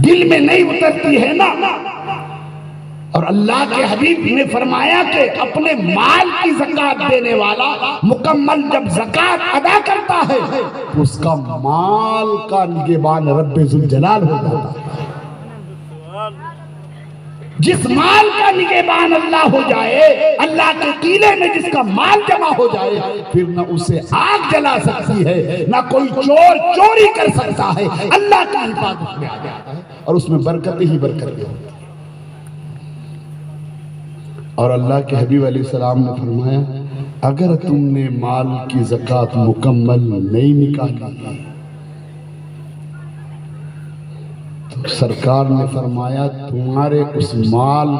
دل میں نہیں اترتی ہے نا، اور اللہ کے حبیب نے فرمایا کہ اپنے مال کی زکات دینے والا مکمل جب زکات ادا کرتا ہے تو اس کا مال کا نگہبان رب ذوالجلال ہو جاتا ہے۔ جس مال کا نگہبان اللہ ہو جائے، اللہ کے قلعے میں جس کا مال جمع ہو جائے، پھر نہ اسے آگ جلا سکتی ہے، نہ کوئی چور چوری کر سکتا ہے، اللہ کی حفاظت میں آ جاتا ہے اور اس میں برکتیں ہی برکتیں ہوتی ہیں۔ اور اللہ کے حبیب علیہ السلام نے فرمایا اگر تم نے مال کی زکات مکمل نہیں نکالی تو سرکار نے فرمایا تمہارے اس مال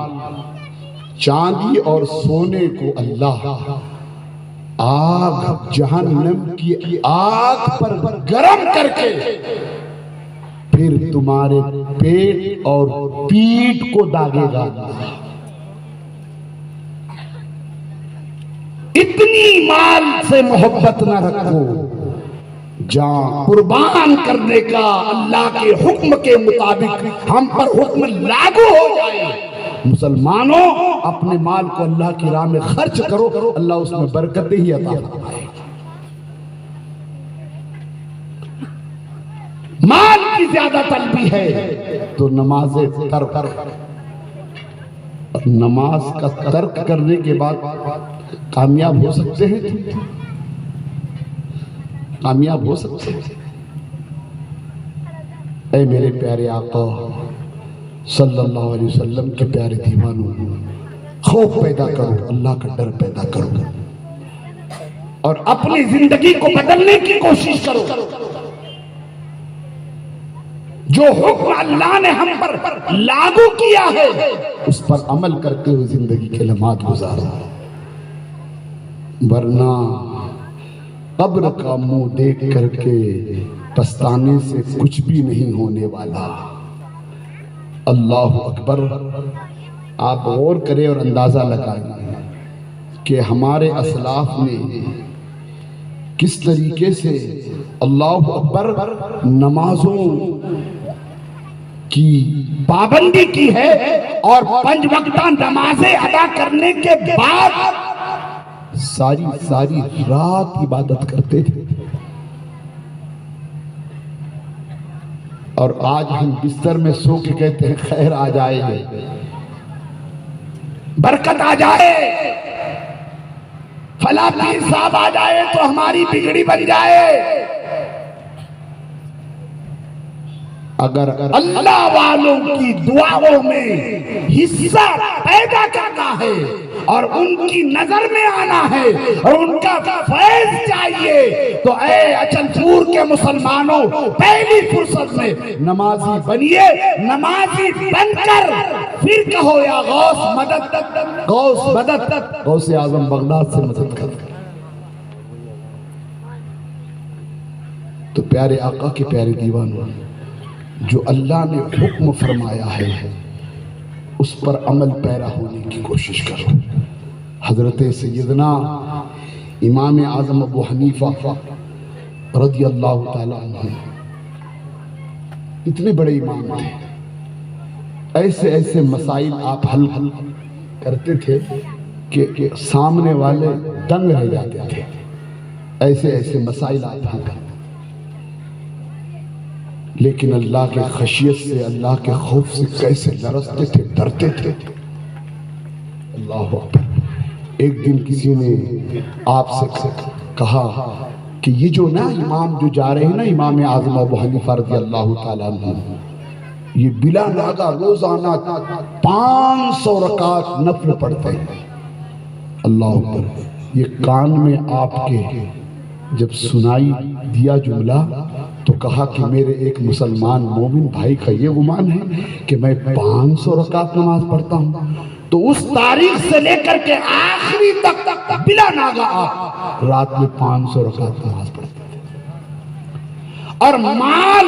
چاندی اور سونے کو اللہ آگ جہنم کی آگ پر گرم کر کے پھر تمہارے پیٹ اور پیٹھ کو داغے گا۔ اتنی مال سے محبت نہ رکھو، جان قربان کرنے کا اللہ کے حکم کے مطابق ہم پر حکم لاگو ہو جائے۔ مسلمانوں اپنے مال کو اللہ کی راہ میں خرچ کرو، اللہ اس میں برکتیں ہی عطا فرمائے۔ مال کی زیادہ طلبی ہے تو نمازیں ترک، نماز کا ترک کرنے کے بعد کامیاب ہو سکتے ہیں، کامیاب ہو سکتے ہیں۔ اے میرے پیارے آقا صلی اللہ علیہ وسلم کے پیارے دیوانوں، خوف پیدا کرو، اللہ کا ڈر پیدا کرو اور اپنی زندگی کو بدلنے کی کوشش کرو۔ جو حکم اللہ نے ہم پر لاگو کیا ہے اس پر عمل کرتے ہوئے زندگی کے لمحات گزارو، ورنہ قبر کا منہ دیکھ کر کے پچھتانے سے کچھ بھی نہیں ہونے والا۔ اللہ اکبر۔ آپ غور کریں اور اندازہ لگائیں کہ ہمارے اسلاف نے کس طریقے سے اللہ اکبر نمازوں کی پابندی کی ہے، اور 5 وقتہ نمازیں ادا کرنے کے بعد ساری رات عبادت کرتے تھے۔ اور آج ہم بستر میں سو کے کہتے ہیں خیر آ جائے، برکت آ جائے، فلاں پیر صاحب آ جائے تو ہماری بگڑی بن جائے۔ اگر اللہ والوں کی دعاؤں میں حصہ پیدا کرنا ہے اور ان کی نظر میں آنا ہے اور ان کا فیض چاہیے تو اے اچل پور کے مسلمانوں پہلی فرصت میں نمازی بنیے، نمازی بن کر پھر کہو یا غوث مدد، غوث مدد، غوث اعظم بغداد سے مدد کر۔ تو پیارے آقا کے پیارے دیوانوں، جو اللہ نے حکم فرمایا ہے اس پر عمل پیرا ہونے کی کوشش کرو۔ حضرت سیدنا امام اعظم ابو حنیفہ رضی اللہ تعالیٰ عنہ اتنے بڑے امام تھے، ایسے مسائل آپ حل کرتے تھے کہ سامنے والے دنگ رہ جاتے تھے، ایسے مسائل آپ حل کرتے، لیکن اللہ کے خشیت سے، اللہ کے خوف سے کیسے لرزتے تھے، ڈرتے تھے۔ اللہ اکبر۔ ایک دن کسی نے آپ سے کہا کہ یہ جو نا امام جو جا رہے ہیں نا امام اعظم ابو حنیفہ رضی اللہ تعالیٰ عنہ، یہ بلا ناغہ روزانہ 500 رکعت نفل پڑھتے ہیں۔ اللہ اکبر۔ یہ کان میں آپ کے جب سنائی دیا جملہ تو کہا کہ میرے ایک مسلمان مومن بھائی کا یہ گمان ہے کہ میں 500 رکعت نماز پڑھتا ہوں۔ تو اس تاریخ سے لے کر کے آخری تک بلا ناغہ آپ رات میں 500 رکعت نماز پڑھتے تھے۔ اور مال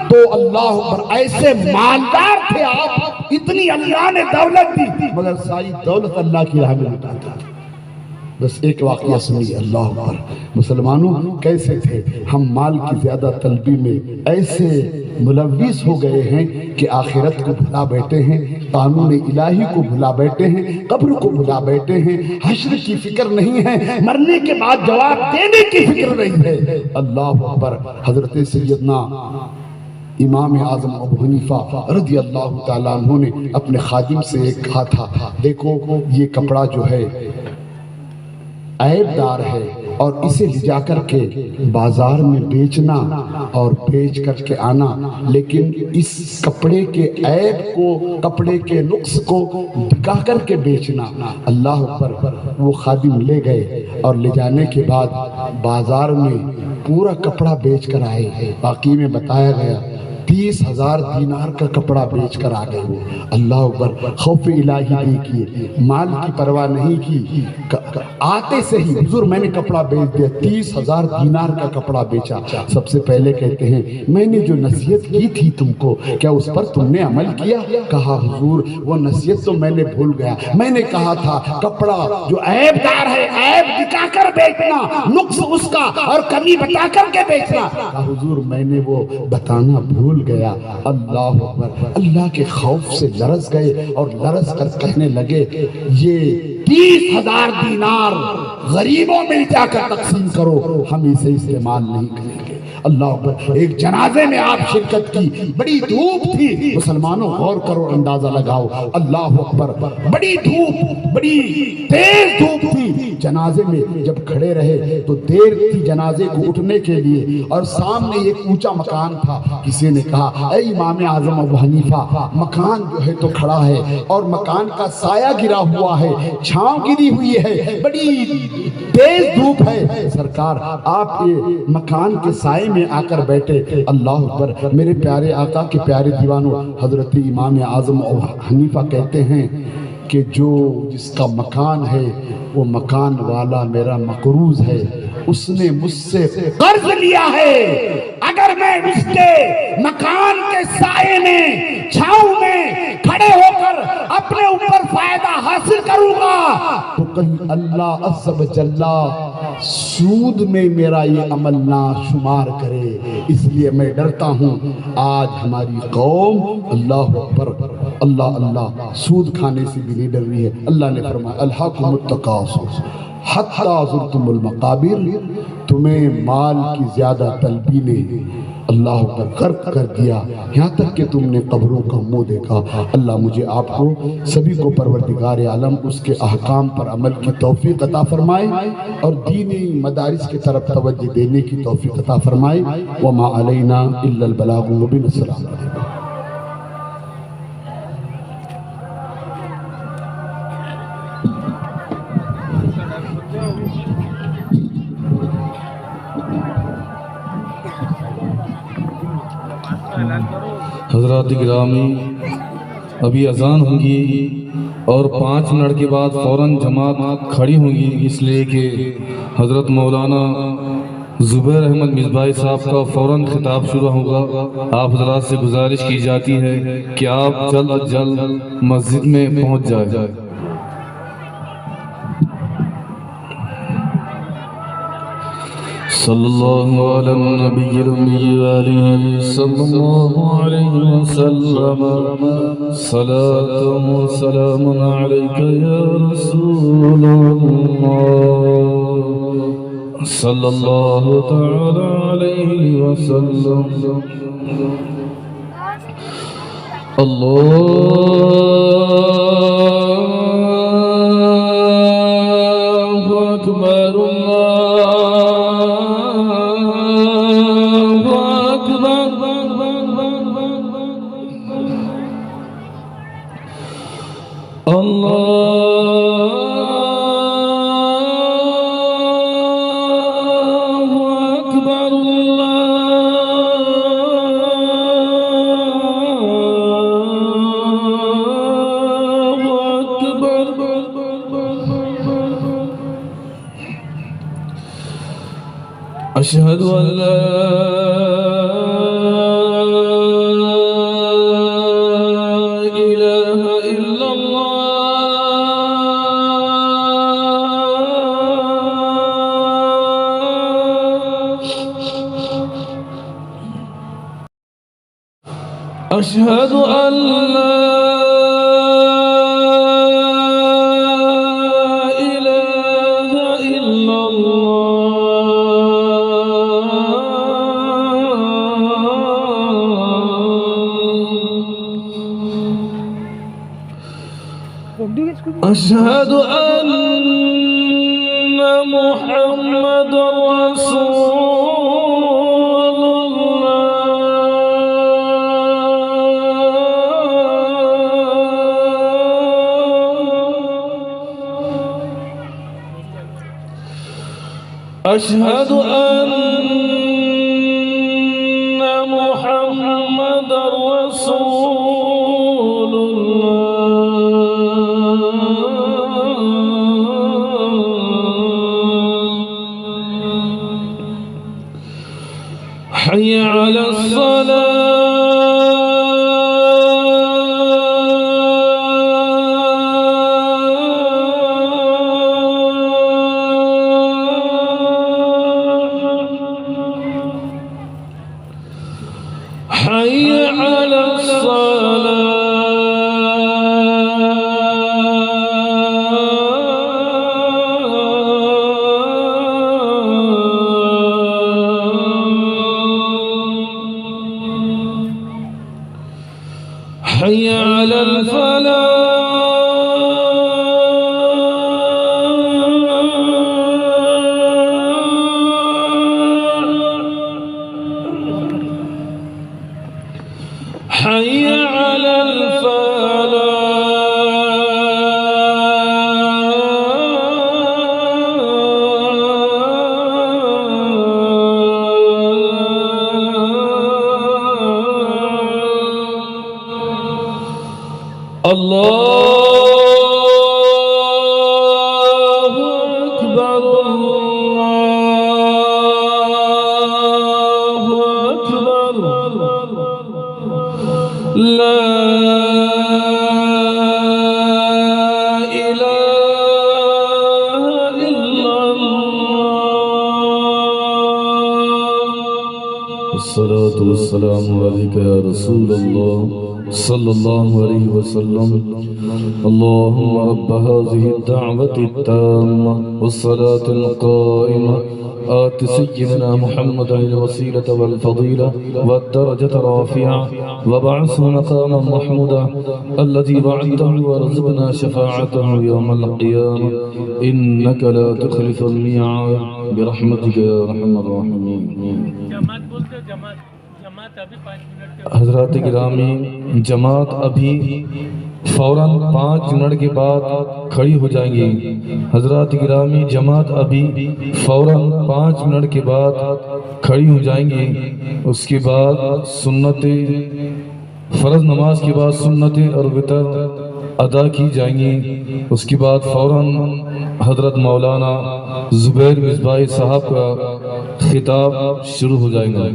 تو اللہ پر ایسے مالدار تھے آپ، اتنی اللہ نے دولت دی مگر ساری دولت اللہ کی راہ میں لٹاتے تھے۔ بس ایک واقعہ سنیے، اللہ اکبر۔ مسلمانوں کیسے تھے ہم مال کی زیادہ طلبی میں ایسے ملوث ہو گئے ہیں کہ آخرت کو بھلا بیٹھے ہیں، قانون الہی کو بھلا بیٹھے ہیں، قبر کو بھلا بیٹھے ہیں، حشر کی فکر نہیں ہے، مرنے کے بعد جواب دینے کی فکر نہیں ہے۔ اللہ اکبر۔ حضرت سیدنا امام اعظم ابو حنیفہ رضی اللہ تعالیٰ عنہ نے اپنے خادم سے ایک کہا تھا، دیکھو یہ کپڑا جو ہے عیب دار ہے، اور اسے لے جا کر کے بازار میں بیچنا اور بیچ کر کے آنا، لیکن اس کپڑے کے عیب کو، کپڑے کے نقص کو دکھا کر کے بیچنا۔ اللہ اکبر۔ وہ خادم لے گئے اور لے جانے کے بعد بازار میں پورا کپڑا بیچ کر آئے۔ واقعی میں بتایا گیا 30,000 دینار کا کپڑا بیچ کر آ گئے وہ۔ اللہ اکبر۔ خوف الہی دیکھیے، مال کی پرواہ نہیں کی، آتے سے ہی حضور میں نے کپڑا بیچ دیا، 30,000 دینار کا کپڑا بیچا۔ سب سے پہلے کہتے ہیں میں نے جو نصیحت کی تھی تم کو، کیا اس پر تم نے عمل کیا؟ کہا حضور وہ نصیحت تو میں نے بھول گیا، میں نے کہا تھا کپڑا جو عیب دار ہے عیب دکھا کر بیچنا، نقص اس کا اور کمی بتا کر کے بیچنا۔ کہا حضور میں نے وہ بتانا بھول گیا۔ اللہ اکبر۔ اللہ کے خوف سے لرز گئے اور لرز کر کہنے لگے یہ 30,000 دینار غریبوں میں جا کر تقسیم کرو، ہم اسے استعمال نہیں کریں گے۔ اللہ اکبر۔ ایک جنازے میں آپ شرکت کی، بڑی دھوپ تھی، مسلمانوں غور کرو اندازہ لگاؤ، اللہ اکبر، بڑی دھوپ، بڑی تیز دھوپ تھی۔ جنازے میں جب کھڑے رہے تو دیر تھی جنازے کو اٹھنے کے لیے، اور سامنے ایک اونچا مکان تھا۔ کسی نے کہا اے امام اعظم ابو حنیفہ، مکان جو ہے تو کھڑا ہے اور مکان کا سایہ گرا ہوا ہے، چھاؤں گری ہوئی ہے، بڑی تیز دھوپ ہے، سرکار آپ یہ مکان کے سائے میں آ کر بیٹھے۔ اللہ اکبر۔ میرے پیارے آقا کے پیارے دیوانوں، حضرت امام اعظم ابو حنیفہ کہتے ہیں کہ جو جس کا مکان ہے وہ مکان والا میرا مقروض ہے، اس نے مجھ سے قرض لیا ہے، اگر میں اس کے مکان کے سائے میں چھاؤں میں کھڑے ہو کر اپنے اوپر فائدہ حاصل کروں گا تو کہیں اللہ عز و جل سود میں میرا یہ عمل نہ شمار کرے، اس لیے میں ڈرتا ہوں۔ آج ہماری قوم اللہ اکبر، اللہ اللہ، سود کھانے سے بھی نہیں ڈر رہی ہے۔ اللہ نے فرمایا الہاکم التکاثر حتی زرتم المقابر، تمہیں مال کی زیادہ طلبی نے اللہ پر غرق کر دیا، یہاں تک کہ تم نے قبروں کا منہ دیکھا۔ اللہ مجھے آپ کو سبھی کو پروردگار عالم اس کے احکام پر عمل کی توفیق عطا فرمائے اور دینی مدارس کی طرف توجہ دینے کی توفیق عطا فرمائے۔ وما علینا الا البلاغ المبین۔ السلام علیکم۔ حضرات گرامی، ابھی اذان ہوگی اور 5 منٹ کے بعد فوراً جماعت کھڑی ہوگی، اس لیے کہ حضرت مولانا زبیر احمد مصباحی صاحب کا فوراً خطاب شروع ہوگا۔ آپ حضرات سے گزارش کی جاتی ہے کہ آپ جلد از جلد مسجد میں پہنچ جائیں۔ صلی اللہ علی النبی الأمی وآلہ صلی اللہ علیہ وسلم، صلاة و سلام علیک یا رسول اللہ، صلی اللہ تعالی علیہ وسلم۔ اللہ اکبر، أشهد أن لا إله إلا الله، أشهد أن لا إله إلا الله أشهد أن محمد رسول الله أشهد أن محمد رسول الله حي على الصلاة حي على الصلاة حي على الفلاح حي على الفلاح الله أكبر الله أكبر لا إله إلا الله الصلاة والسلام عليك يا رسول الله صلى الله عليه وسلم اللهم رب هذه الدعوة التامة والصلاة القائمة آت سيدنا محمد الوسيلة والفضيلة والدرجة الرافعة وبعثه مقاما محمودا الذي وعدته ورزقنا شفاعته يوم القيامة إنك لا تخلف الميعاد برحمتك يا أرحم الراحمين. حضرات گرامی، جماعت ابھی فوراً 5 منٹ کے بعد کھڑی ہو جائیں گی. حضرات گرامی، جماعت ابھی فوراً 5 منٹ کے بعد کھڑی ہو جائیں گی. اس کے بعد سنت فرض نماز کے بعد سنت اور وتر ادا کی جائیں گی. اس کے بعد فوراً حضرت مولانا زبیر مصباحی صاحب کا خطاب شروع ہو جائے گا.